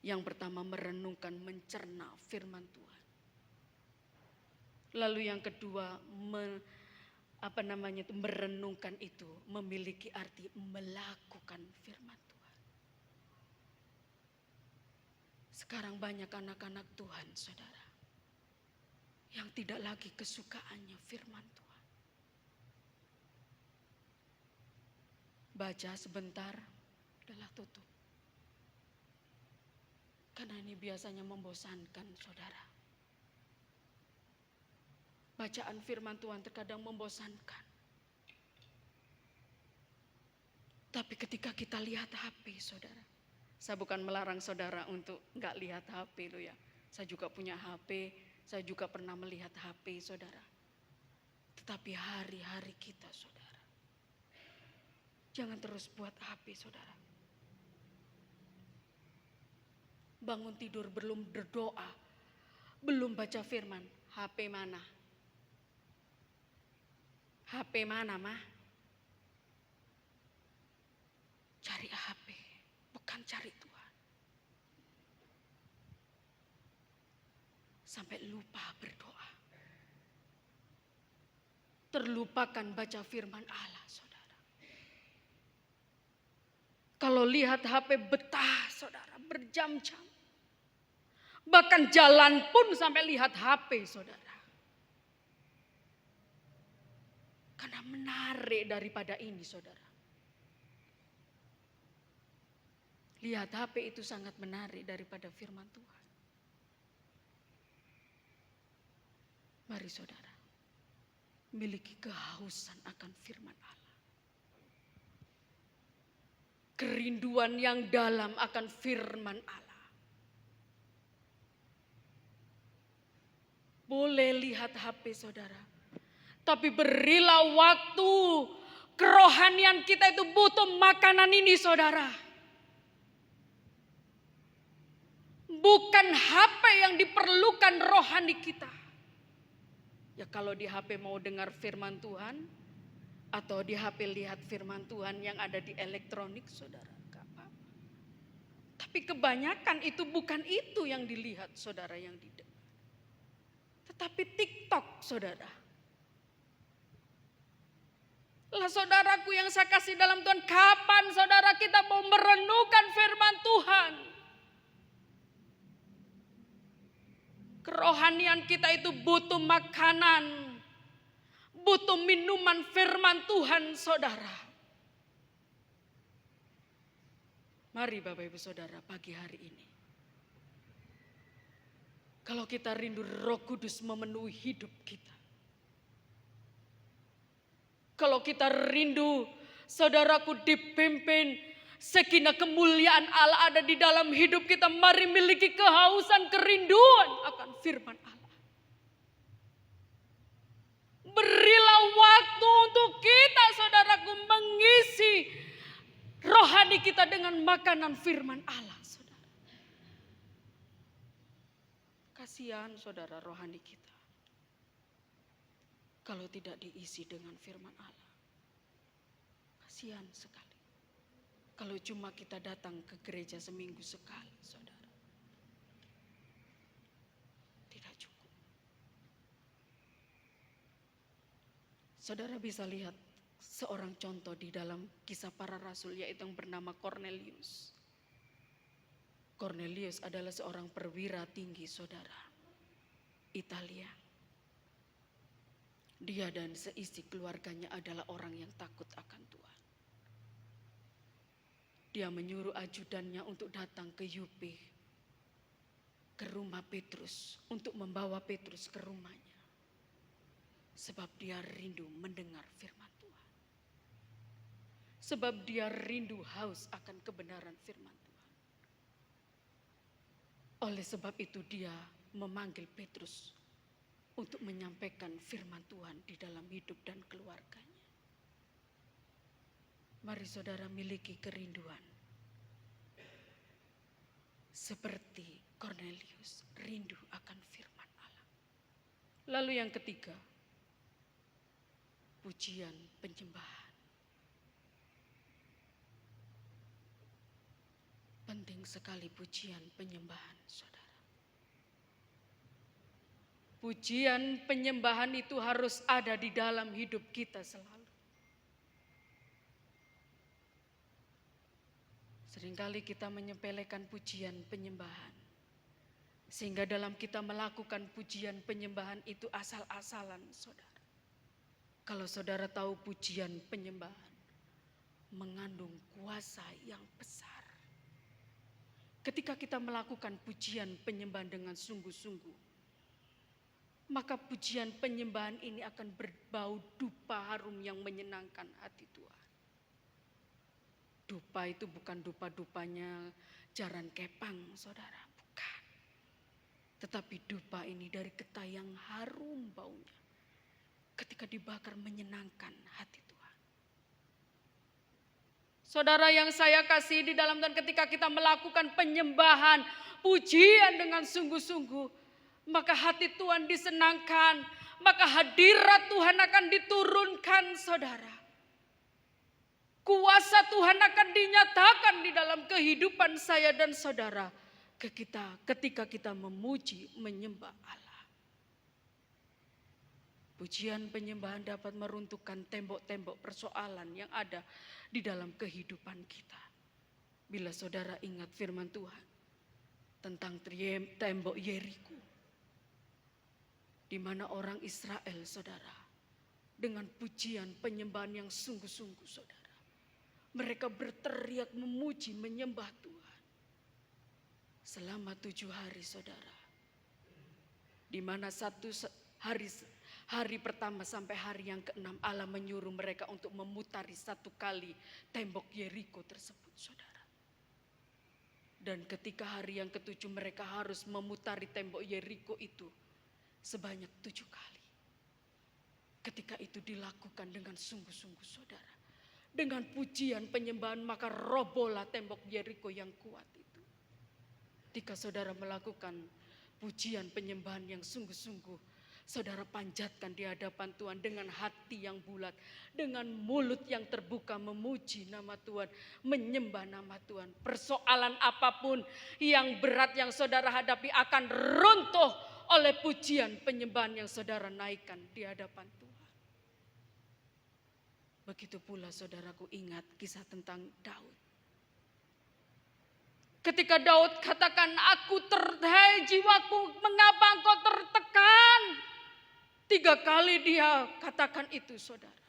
Yang pertama merenungkan, mencerna firman Tuhan. Lalu yang kedua merenungkan itu memiliki arti melakukan firman Tuhan. Sekarang banyak anak-anak Tuhan saudara. Yang tidak lagi kesukaannya firman Tuhan. Baca sebentar, adalah tutup. Karena ini biasanya membosankan saudara. Bacaan firman Tuhan terkadang membosankan. Tapi ketika kita lihat HP saudara. Saya bukan melarang saudara untuk enggak lihat HP lo ya. Saya juga punya HP, saya juga pernah melihat HP saudara. Tetapi hari-hari kita saudara. Jangan terus buat HP saudara. Bangun tidur belum berdoa, belum baca firman. HP mana? HP mana mah? Cari HP, bukan cari Tuhan. Sampai lupa berdoa. Terlupakan baca firman Allah saudara. Kalau lihat HP betah saudara, berjam-jam. Bahkan jalan pun sampai lihat HP saudara. Karena menarik daripada ini saudara. Lihat HP itu sangat menarik daripada firman Tuhan. Mari saudara, miliki kehausan akan firman Allah. Kerinduan yang dalam akan firman Allah. Boleh lihat HP saudara. Tapi berilah waktu. Kerohanian kita itu butuh makanan ini saudara. Bukan HP yang diperlukan rohani kita. Ya kalau di HP mau dengar firman Tuhan. Atau di HP lihat firman Tuhan yang ada di elektronik saudara. Gak apa-apa. Tapi kebanyakan itu bukan itu yang dilihat saudara yang didengar. Tetapi TikTok saudara. Lah saudaraku yang saya kasih dalam Tuhan, kapan saudara kita mau merenungkan firman Tuhan? Kerohanian kita itu butuh makanan, butuh minuman firman Tuhan saudara. Mari Bapak Ibu Saudara pagi hari ini. Kalau kita rindu Roh Kudus memenuhi hidup kita. Kalau kita rindu saudaraku dipimpin sekinah kemuliaan Allah ada di dalam hidup kita. Mari miliki kehausan kerinduan akan firman Allah. Berilah waktu untuk kita saudaraku mengisi rohani kita dengan makanan firman Allah saudara. Kasihan saudara rohani kita. Kalau tidak diisi dengan firman Allah. Kasihan sekali. Kalau cuma kita datang ke gereja seminggu sekali, saudara. Tidak cukup. Saudara bisa lihat seorang contoh di dalam Kisah Para Rasul yaitu yang bernama Cornelius. Cornelius adalah seorang perwira tinggi saudara. Italia. Dia dan seisi keluarganya adalah orang yang takut akan Tuhan. Dia menyuruh ajudannya untuk datang ke Yope, ke rumah Petrus, untuk membawa Petrus ke rumahnya. Sebab dia rindu mendengar firman Tuhan. Sebab dia rindu haus akan kebenaran firman Tuhan. Oleh sebab itu dia memanggil Petrus untuk menyampaikan firman Tuhan di dalam hidup dan keluarganya. Mari saudara miliki kerinduan. Seperti Cornelius, rindu akan firman Allah. Lalu yang ketiga, pujian penyembahan. Penting sekali pujian penyembahan saudara. Pujian penyembahan itu harus ada di dalam hidup kita selalu. Seringkali kita menyepelekan pujian penyembahan. Sehingga dalam kita melakukan pujian penyembahan itu asal-asalan saudara. Kalau saudara tahu pujian penyembahan mengandung kuasa yang besar. Ketika kita melakukan pujian penyembahan dengan sungguh-sungguh. Maka pujian penyembahan ini akan berbau dupa harum yang menyenangkan hati Tuhan. Dupa itu bukan dupa-dupanya jaran kepang saudara, bukan. Tetapi dupa ini dari getah yang harum baunya. Ketika dibakar menyenangkan hati Tuhan. Saudara yang saya kasih di dalam Tuhan, ketika kita melakukan penyembahan, pujian dengan sungguh-sungguh. Maka hati Tuhan disenangkan, maka hadirat Tuhan akan diturunkan saudara. Kuasa Tuhan akan dinyatakan di dalam kehidupan saya dan saudara ketika kita memuji menyembah Allah. Pujian penyembahan dapat meruntuhkan tembok-tembok persoalan yang ada di dalam kehidupan kita. Bila saudara ingat firman Tuhan tentang tembok Yeriko. Di mana orang Israel saudara dengan pujian penyembahan yang sungguh-sungguh saudara. Mereka berteriak memuji menyembah Tuhan. Selama 7 hari saudara. Di mana hari pertama sampai hari yang ke-6 Allah menyuruh mereka untuk memutari 1 kali tembok Yeriko tersebut saudara. Dan ketika hari yang ke-7 mereka harus memutari tembok Yeriko itu. sebanyak 7 kali. Ketika itu dilakukan dengan sungguh-sungguh saudara, dengan pujian penyembahan, maka robohlah tembok Yeriko yang kuat itu. Ketika saudara melakukan pujian penyembahan yang sungguh-sungguh, saudara panjatkan di hadapan Tuhan dengan hati yang bulat, dengan mulut yang terbuka memuji nama Tuhan, menyembah nama Tuhan. Persoalan apapun yang berat yang saudara hadapi akan runtuh oleh pujian penyembahan yang saudara naikkan di hadapan Tuhan. Begitu pula saudaraku, ingat kisah tentang Daud. Ketika Daud katakan, hai jiwaku, mengapa engkau tertekan? 3 kali dia katakan itu saudara.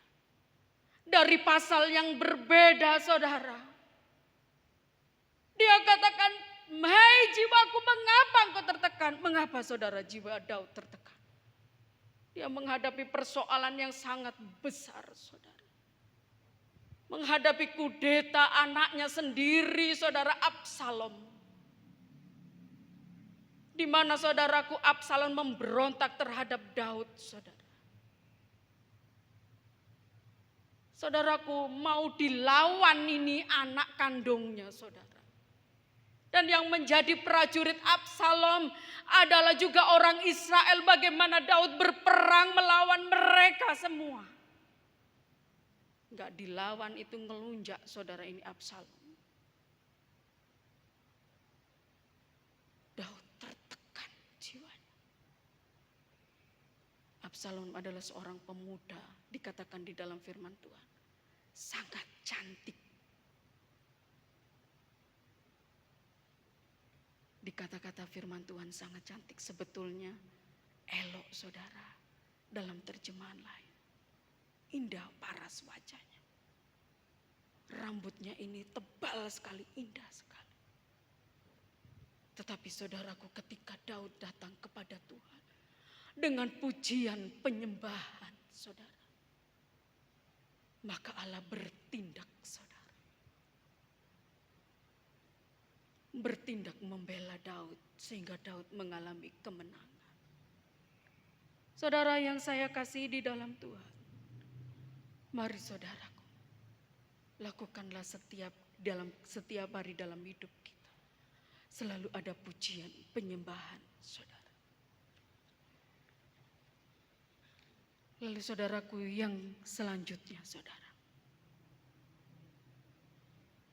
Dari pasal yang berbeda saudara. Dia katakan, hai jiwaku, mengapa engkau tertekan? Mengapa saudara jiwa Daud tertekan? Dia menghadapi persoalan yang sangat besar saudara. Menghadapi kudeta anaknya sendiri saudara, Absalom. Di mana saudaraku, Absalom memberontak terhadap Daud saudara. Saudaraku, mau dilawan ini anak kandungnya saudara. Dan yang menjadi prajurit Absalom adalah juga orang Israel. Bagaimana Daud berperang melawan mereka semua. Enggak dilawan itu ngelunjak saudara ini Absalom. Daud tertekan jiwanya. Absalom adalah seorang pemuda, dikatakan di dalam firman Tuhan, sangat cantik. Di kata-kata firman Tuhan sangat cantik, sebetulnya elok saudara dalam terjemahan lain. Indah paras wajahnya. Rambutnya ini tebal sekali, indah sekali. Tetapi saudaraku, ketika Daud datang kepada Tuhan dengan pujian penyembahan saudara, maka Allah bertindak saudara. Bertindak membela Daud sehingga Daud mengalami kemenangan. Saudara yang saya kasih di dalam Tuhan, mari saudaraku, lakukanlah setiap hari dalam hidup kita. Selalu ada pujian, penyembahan saudara. Lalu saudaraku yang selanjutnya saudara.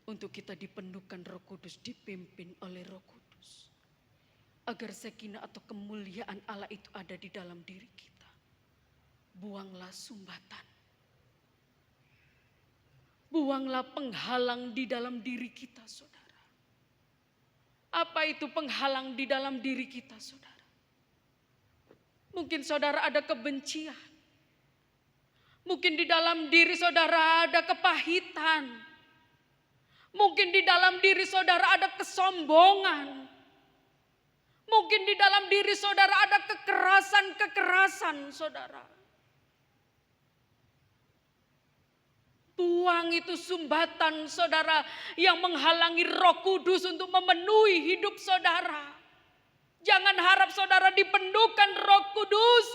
Untuk kita dipenuhkan Roh Kudus, dipimpin oleh Roh Kudus. Agar sakinah atau kemuliaan Allah itu ada di dalam diri kita. Buanglah sumbatan. Buanglah penghalang di dalam diri kita saudara. Apa itu penghalang di dalam diri kita saudara? Mungkin saudara ada kebencian. Mungkin di dalam diri saudara ada kepahitan. Mungkin di dalam diri saudara ada kesombongan. Mungkin di dalam diri saudara ada kekerasan saudara. Buang itu sumbatan saudara yang menghalangi Roh Kudus untuk memenuhi hidup saudara. Jangan harap saudara dipenuhkan Roh Kudus.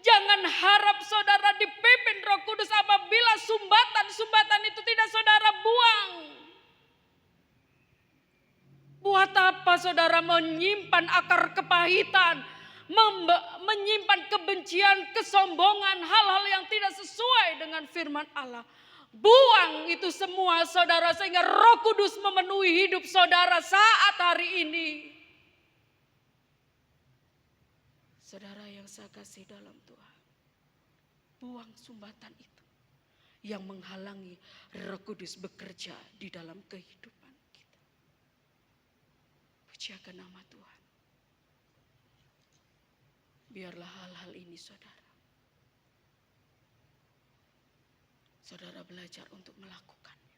Jangan harap saudara dipimpin Roh Kudus apabila sumbatan itu tidak saudara buang. Buat apa saudara menyimpan akar kepahitan, menyimpan kebencian, kesombongan, hal-hal yang tidak sesuai dengan firman Allah. Buang itu semua saudara sehingga Roh Kudus memenuhi hidup saudara saat hari ini. Saudara yang saya kasih dalam Tuhan, buang sumbatan itu yang menghalangi Roh Kudus bekerja di dalam kehidupan kita. Pujiakan nama Tuhan. Biarlah hal-hal ini saudara belajar untuk melakukannya.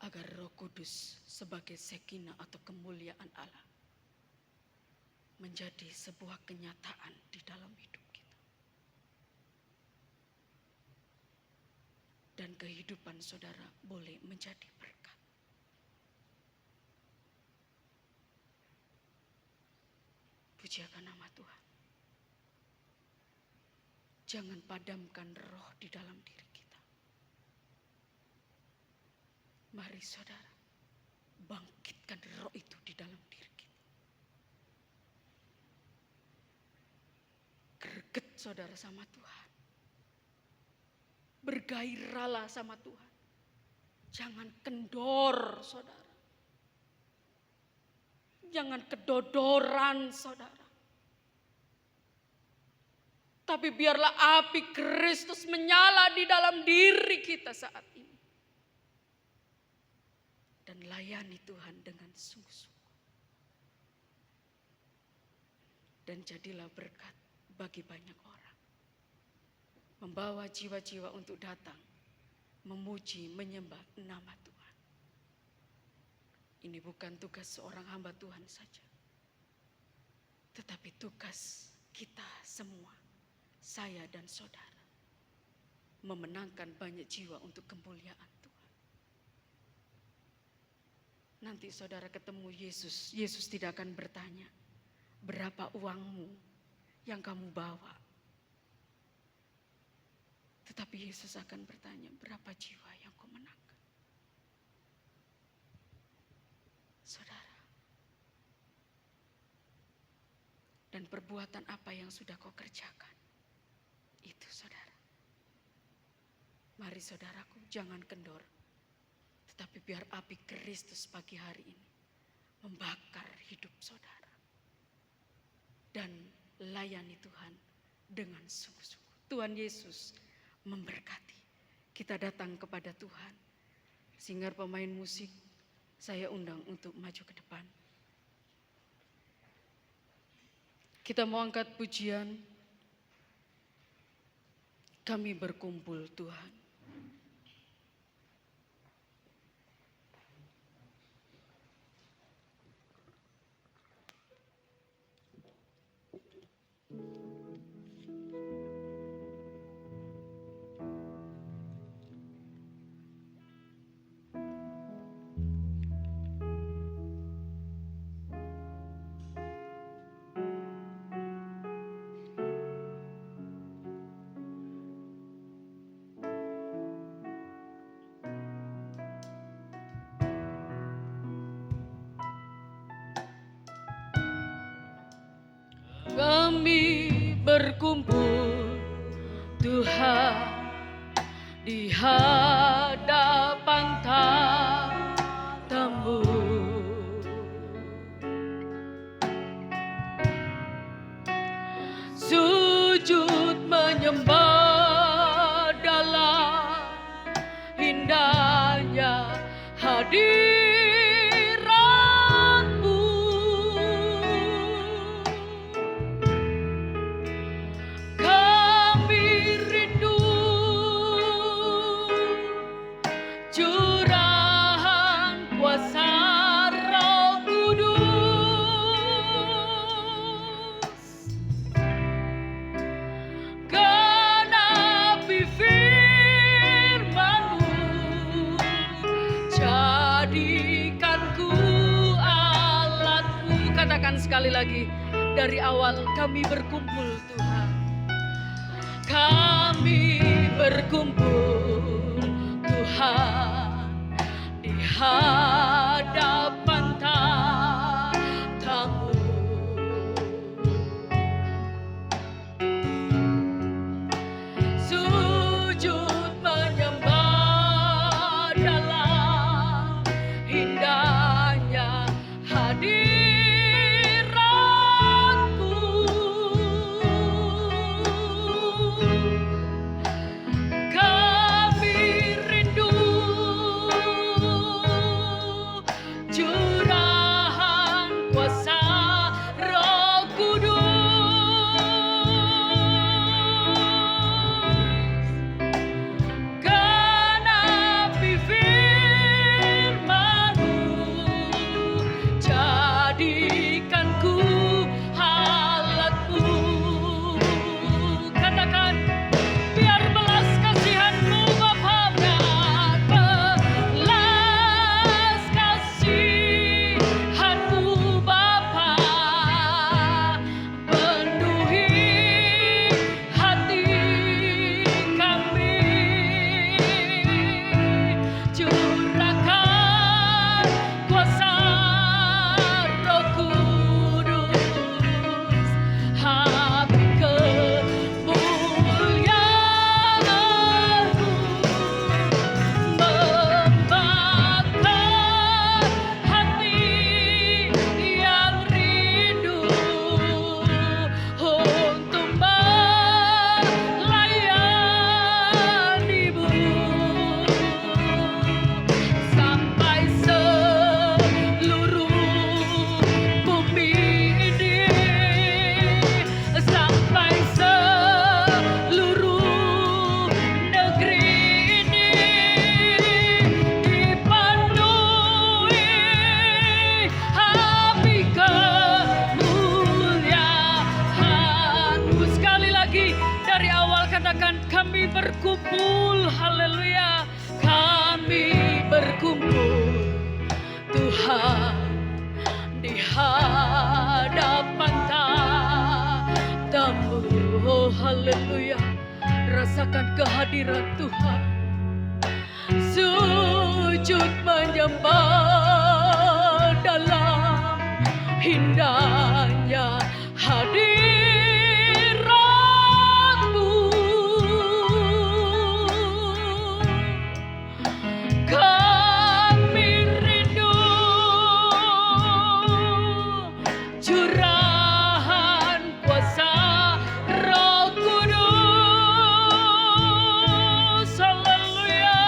Agar Roh Kudus sebagai sakinah atau kemuliaan Allah menjadi sebuah kenyataan di dalam hidup kita. Dan kehidupan saudara boleh menjadi berkat. Pujakan nama Tuhan. Jangan padamkan roh di dalam diri kita. Mari saudara, bangkitkan roh itu di dalam diri kita. Greget saudara sama Tuhan. Bergairahlah sama Tuhan. Jangan kendor saudara. Jangan kedodoran saudara. Tapi biarlah api Kristus menyala di dalam diri kita saat ini. Dan layani Tuhan dengan sungguh-sungguh. Dan jadilah berkat bagi banyak orang. Membawa jiwa-jiwa untuk datang, memuji, menyembah nama Tuhan. Ini bukan tugas seorang hamba Tuhan saja. Tetapi tugas kita semua, saya dan saudara. Memenangkan banyak jiwa untuk kemuliaan Tuhan. Nanti saudara ketemu Yesus, Yesus tidak akan bertanya, berapa uangmu yang kamu bawa? Tetapi Yesus akan bertanya, berapa jiwa yang kau menangkan? Saudara, dan perbuatan apa yang sudah kau kerjakan? Itu saudara. Mari saudaraku, jangan kendor. Tetapi biar api Kristus pagi hari ini membakar hidup saudara. Dan layani Tuhan dengan sungguh-sungguh. Tuhan Yesus memberkati. Kita datang kepada Tuhan. Singer pemain musik, saya undang untuk maju ke depan. Kita mau angkat pujian. Kami berkumpul Tuhan. Kami berkumpul Tuhan di hadapan tatamu. Sujud menyembah dalam indahnya hadiratmu. Sekali lagi dari awal, kami berkumpul Tuhan. Kami berkumpul Tuhan di hadapan tatamu. Sujud menyembah dalam indahnya hadir. berkumpul, haleluya, kami berkumpul Tuhan di hadapan tamu. Oh haleluya, rasakan kehadiran Tuhan, sujud menyembah dalam indahnya hadirat-Mu. Kami rindu curahan kuasa Roh Kudus, haleluya,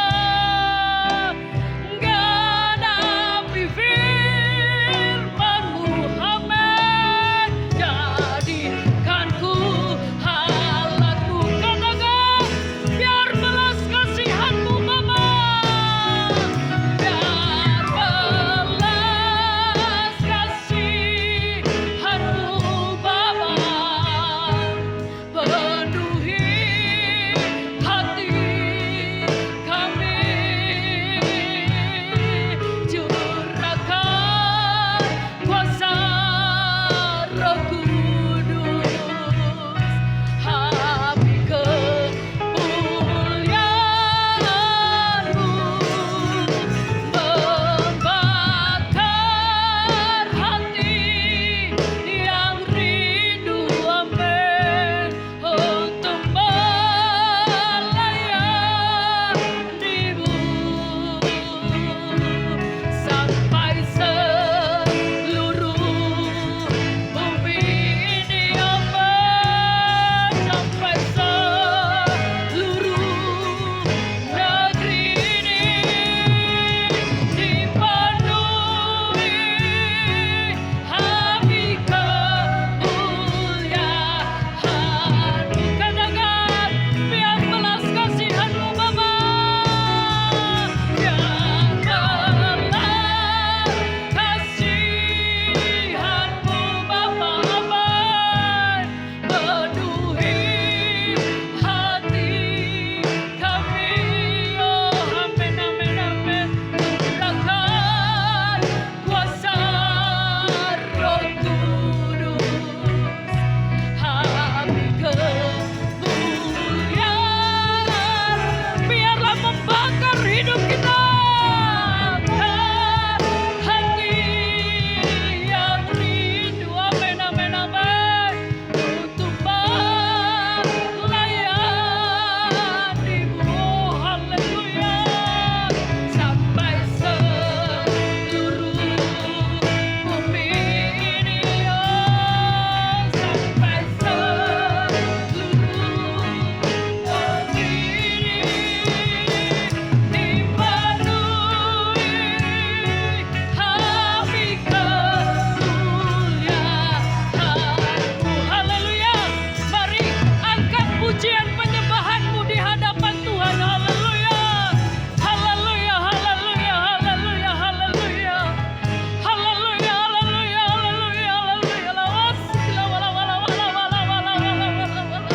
genapi firman-Mu, amin. Jadikan ku halatmu, katakan, biar belas kasihan-Mu Bapa, biar belas kasihan-Mu Bapa penuhi hati kami, curahkan kuasa Roh Kudus, habis kemuliaan-Mu, membakar hati yang rindu, amin, untuk melayani-Mu sampai seluruh bumi ini, amin, sampai seluruh negeri ini dipenuhi habis kemuliaan-Mu, katakan, biar belas kasihan-Mu Bapa, biar belas kasihan-Mu Bapa, amin, penuhi hati kami, oh amin, amin, amin, curahkan kuasa Roh Kudus, habis kemuliaan, biarlah membakar hidup kita, hati yang rindu, amin, amin, amin, untuk melayani-Mu, haleluya, sampai seluruh bumi ini, oh, sampai seluruh negeri ini dipenuhi habis kemuliaan-Mu, haleluya. Mari angkat pujian penyembahan-Mu di hadapan Tuhan, haleluya, haleluya, haleluya, haleluya, haleluya, haleluya, haleluya, haleluya, haleluya, lawas, wala wala wala wala wala wala wala wala,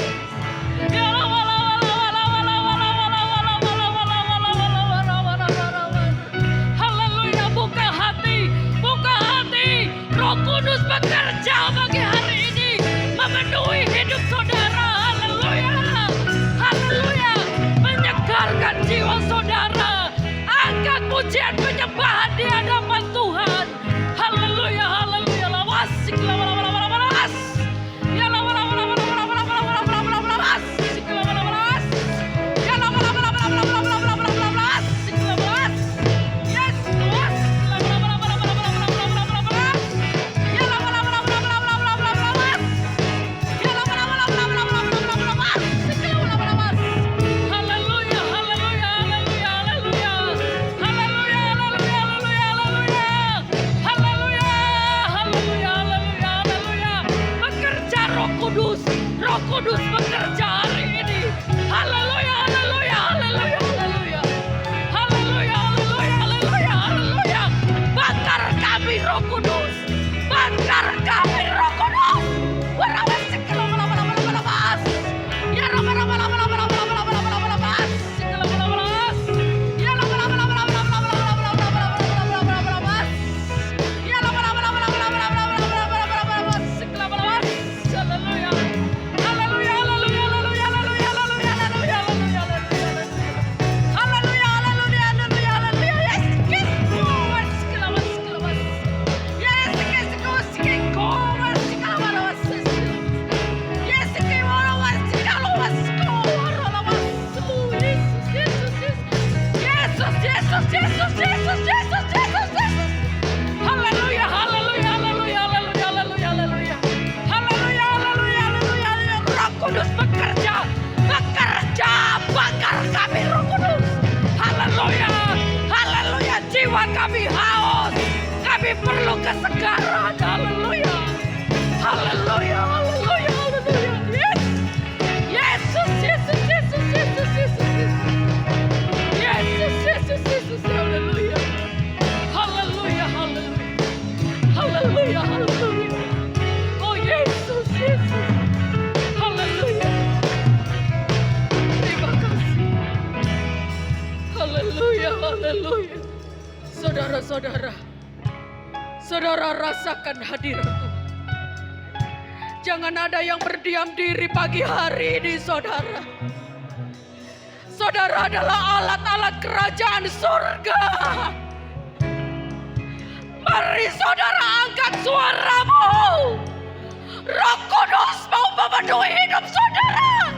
ya la wala wala wala wala wala wala wala wala wala wala wala wala wala, haleluya. Buka hati, Roh Kudus bekerja bagi hari ini, memenuhi hidup saudara, haleluya, haleluya, menyegarkan jiwa saudara. Angkat pujian penyembahan di hadapan Tuhan, haleluya, haleluya, lawas, la wala wala wala wala was, ya la wala wala wala wala wala wala wala wala wala wala was, la wala wala was, ya la wala wala wala wala wala wala wala wala was, la was, yes, was, la wala wala wala wala wala wala wala wala was, ya la wala wala wala wala wala wala wala was, ya la wala wala wala wala wala wala wala was, la wala wala was, haleluya, haleluya, haleluya, haleluya, haleluya, haleluya, haleluya, haleluya, haleluya, haleluya, haleluya, bekerja Roh Kudus, Roh Kudus bekerja hari ini, haleluya, haleluya, haleluya, haleluya, haleluya, haleluya, haleluya, haleluya, bakar kami Roh Kudus, bakar kami Roh Kudus, wala wala wala wala wala wala was, ya la wala wala wala wala wala wala wala was, perlu kesegaran. Haleluya. Haleluya, haleluya, haleluya. Yes. Yesus, Yesus, Yesus, Yesus, Yesus, Yesus. Yesus, Yesus, Yesus, haleluya. Haleluya, haleluya. Haleluya, haleluya. Oh Yesus, Yesus. Haleluya. Terima kasih. Haleluya, haleluya. Saudara-saudara, saudara rasakan hadirat Tuhan. Jangan ada yang berdiam diri pagi hari ini, saudara. Saudara adalah alat-alat kerajaan surga. Mari saudara angkat suaramu. Roh Kudus mau memenuhi hidup saudara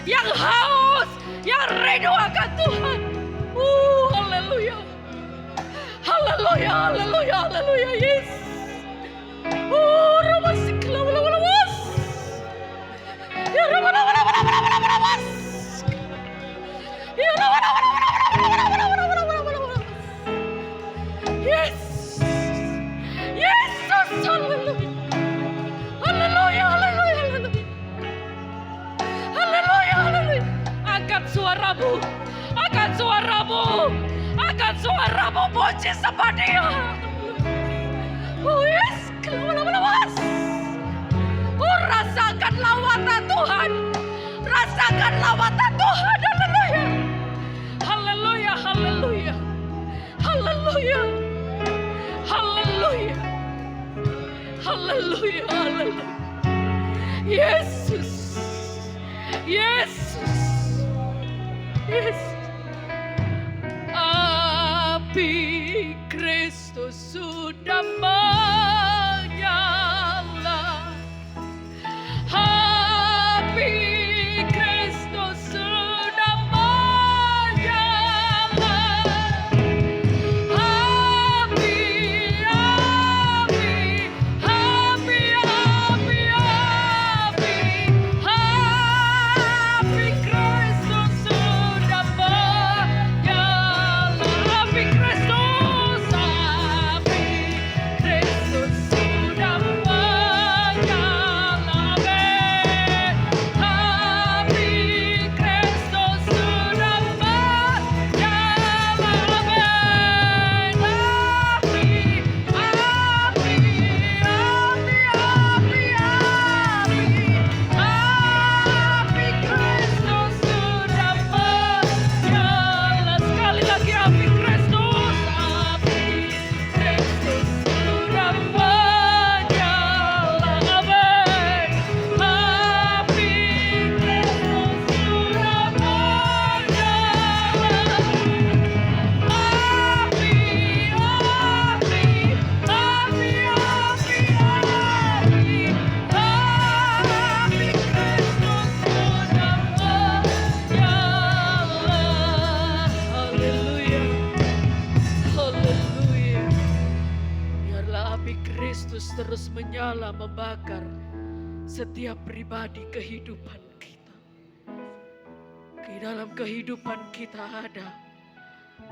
yang haus, yang rindu akan Tuhan. Haleluya. Haleluya, haleluya, haleluya, yes. Ramasikla, wala-wala-was. Ya Rama-Rama-Rama-Rama-Rama-Rama-Rama-Rama-Rama. Ya Rama-Rama-Rama-Rama-Rama-Rama-Rama-Rama. Yes. Yesus, haleluya. Haleluya, haleluya, haleluya. Haleluya, haleluya. Angkat suaramu. Angkat suaramu. Angkat suaramu, puji sama Dia. Oh yes, keluar-keluar. Oh rasakan lawatan Tuhan. Rasakan lawatan Tuhan. Haleluya. Haleluya, haleluya. Haleluya. Haleluya. Haleluya, haleluya. Yesus. Yesus. Yesus. Api Kristus sudah menyala. Api Kristus sudah menyala. Api, api, api, api, api. Api Kristus sudah menyala. Api Kristus, api Kristus sudah menyala. Api Kristus sudah menyala. Api, api, api, api, api. Api Kristus sudah menyala. Sekali lagi api Kristus. Api Kristus sudah menyala. Amin. Api Kristus sudah menyala. Api, api, api, api, api. Api Kristus sudah menyala. Haleluya. Haleluya. Biarlah api Kristus terus menyala membakar setiap pribadi kehidupan kita. Di dalam kehidupan kita ada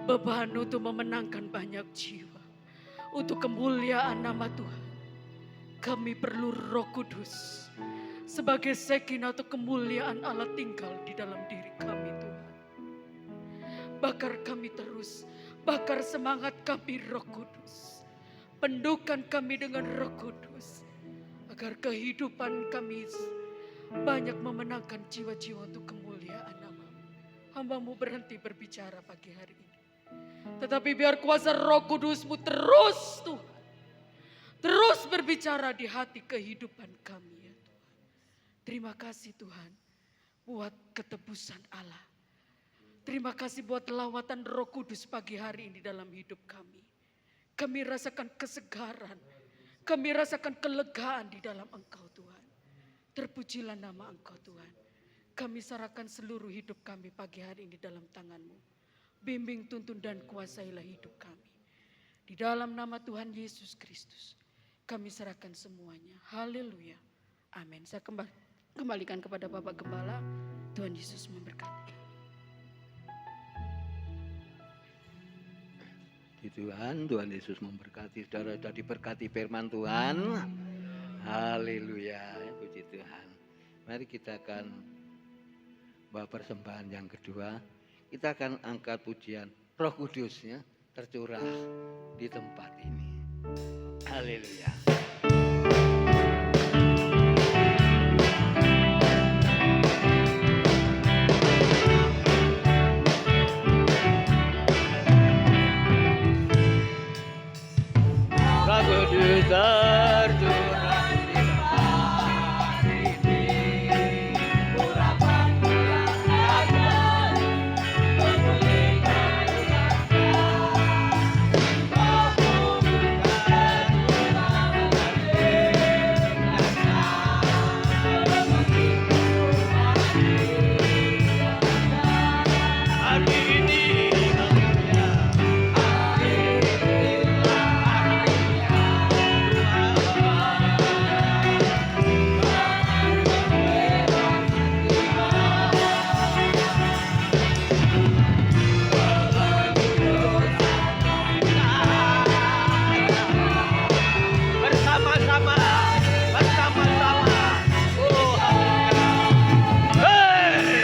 beban untuk memenangkan banyak jiwa. Untuk kemuliaan nama Tuhan. Kami perlu Roh Kudus sebagai Sekinah untuk kemuliaan Allah tinggal di dalam diri kami Tuhan. Bakar kami terus, bakar semangat kami Roh Kudus. Pendukan kami dengan Roh Kudus. Agar kehidupan kami banyak memenangkan jiwa-jiwa untuk kemuliaan nama-Mu. Hamba-Mu berhenti berbicara pagi hari ini. Tetapi biar kuasa Roh Kudus-Mu terus Tuhan. Terus berbicara di hati kehidupan kami ya Tuhan. Terima kasih Tuhan buat ketebusan Allah. Terima kasih buat lawatan Roh Kudus pagi hari ini dalam hidup kami. Kami rasakan kesegaran. Kami rasakan kelegaan di dalam Engkau Tuhan. Terpujilah nama Engkau Tuhan. Kami serahkan seluruh hidup kami pagi hari ini dalam tangan-Mu. Bimbing, tuntun dan kuasailah hidup kami. Di dalam nama Tuhan Yesus Kristus. Kami serahkan semuanya. Haleluya. Amin. Saya kembalikan kepada Bapak Gembala. Tuhan Yesus memberkati. Puji Tuhan, Tuhan Yesus memberkati saudara, sudah diberkati firman Tuhan. Haleluya, puji Tuhan. Mari kita akan bawa persembahan yang kedua. Kita akan angkat pujian Roh Kudus ya, tercurah di tempat ini. Haleluya. Roh Kudus tercurah di tempat ini. Urapan ajar, memulihkan hari ini. Bersama-sama, bersama-sama. Oh, haleluya. Hey!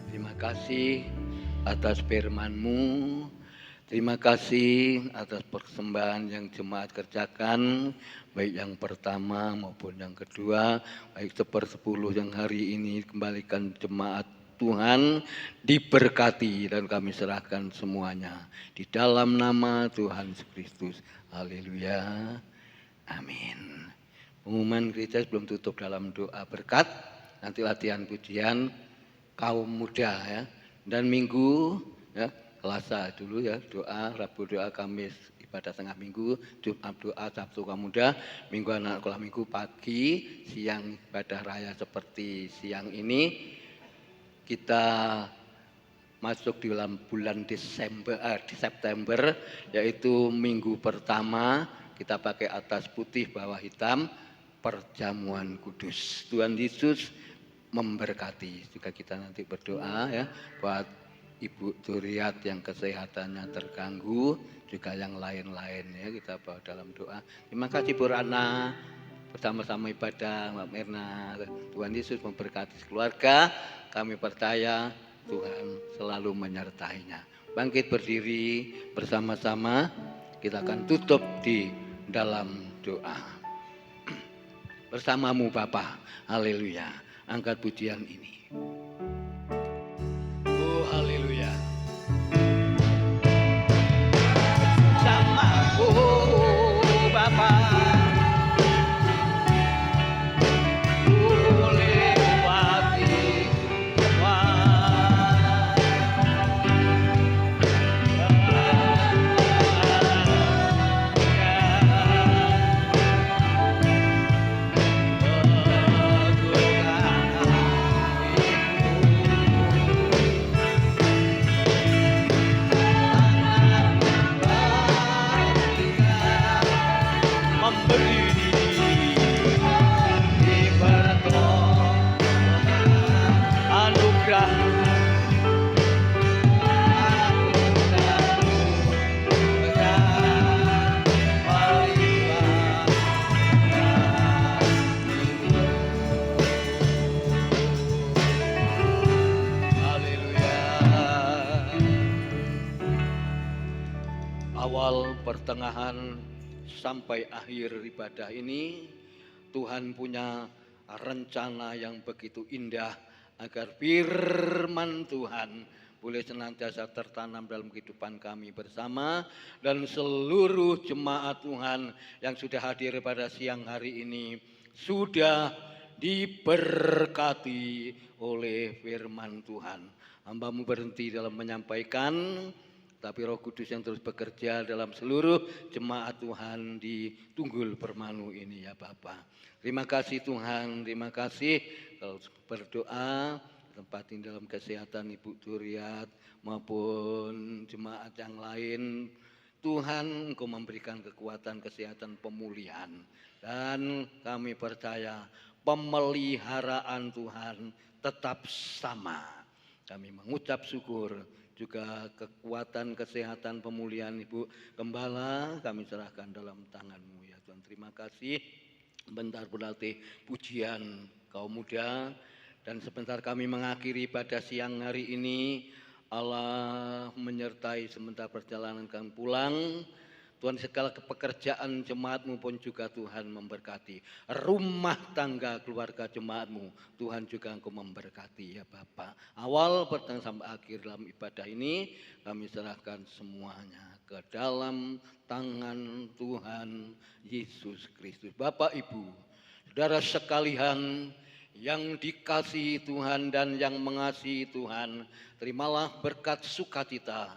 Terima kasih atas firman-Mu. Terima kasih atas persembahan yang jemaat kerjakan, baik yang pertama maupun yang kedua, baik 1/10 yang hari ini kembalikan jemaat Tuhan, diberkati dan kami serahkan semuanya di dalam nama Tuhan Yesus Kristus. Haleluya. Amin. Pengumuman gereja sebelum tutup dalam doa berkat, nanti latihan pujian kaum muda ya, dan minggu ya, Selasa dulu ya doa, Rabu doa, Kamis ibadah tengah minggu, Jumat doa, Sabtu kaum muda, Minggu anak sekolah minggu pagi, siang ibadah raya seperti siang ini. Kita masuk di dalam bulan September, yaitu minggu pertama kita pakai atas putih bawah hitam, perjamuan kudus. Tuhan Yesus memberkati. Juga kita nanti berdoa ya buat Ibu Duriat yang kesehatannya terganggu, juga yang lain-lain ya, kita bawa dalam doa. Terima kasih Bu Rana, bersama-sama ibadah Mbak Mirna. Tuhan Yesus memberkati keluarga. Kami percaya Tuhan selalu menyertainya. Bangkit berdiri bersama-sama, kita akan tutup di dalam doa. Bersamamu Bapa, haleluya. Angkat pujian ini. Oh haleluya. Sama oh Bapa. awal, pertengahan, sampai akhir ibadah ini, Tuhan punya rencana yang begitu indah agar firman Tuhan boleh senantiasa tertanam dalam kehidupan kami bersama, dan seluruh jemaat Tuhan yang sudah hadir pada siang hari ini sudah diberkati oleh firman Tuhan. Hamba-Mu berhenti dalam menyampaikan, tapi Roh Kudus yang terus bekerja dalam seluruh jemaat Tuhan di Tunggul Permanu ini ya Bapak. Terima kasih Tuhan, terima kasih. Kalau berdoa tempat ini dalam kesehatan Ibu Duriat maupun jemaat yang lain, Tuhan Engkau memberikan kekuatan, kesehatan, pemulihan. Dan kami percaya pemeliharaan Tuhan tetap sama. Kami mengucap syukur, juga kekuatan, kesehatan, pemulihan Ibu Gembala kami serahkan dalam tangan-Mu ya Tuhan. Terima kasih. Bentar berlatih pujian kaum muda, dan sebentar kami mengakhiri pada siang hari ini. Allah menyertai sebentar perjalanan kami pulang. Tuhan, segala pekerjaan jemaat-Mu pun juga Tuhan memberkati. Rumah tangga keluarga jemaat-Mu Tuhan juga Engkau memberkati ya Bapak. Awal, pertengahan sampai akhir dalam ibadah ini kami serahkan semuanya ke dalam tangan Tuhan Yesus Kristus. Bapak Ibu, saudara sekalian yang dikasihi Tuhan dan yang mengasihi Tuhan, terimalah berkat sukacita,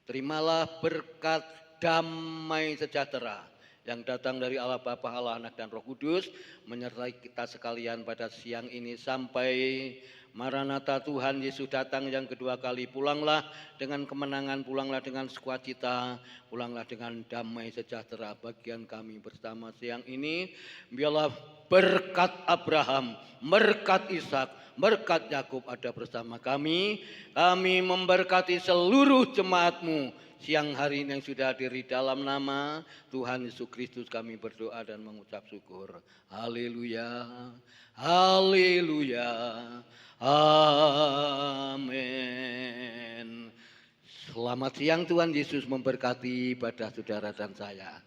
terimalah berkat damai sejahtera yang datang dari Allah Bapa, Allah Anak dan Roh Kudus menyertai kita sekalian pada siang ini sampai Maranatha, Tuhan Yesus datang yang kedua kali. Pulanglah dengan kemenangan, pulanglah dengan sukacita, pulanglah dengan damai sejahtera. Bagian kami bersama siang ini, biarlah berkat Abraham, berkat Ishak, berkat Yakub ada bersama kami. Kami memberkati seluruh jemaat-Mu siang hari ini yang sudah hadir di dalam nama Tuhan Yesus Kristus kami berdoa dan mengucap syukur. Haleluya, haleluya, amin. Selamat siang, Tuhan Yesus memberkati ibadah saudara dan saya.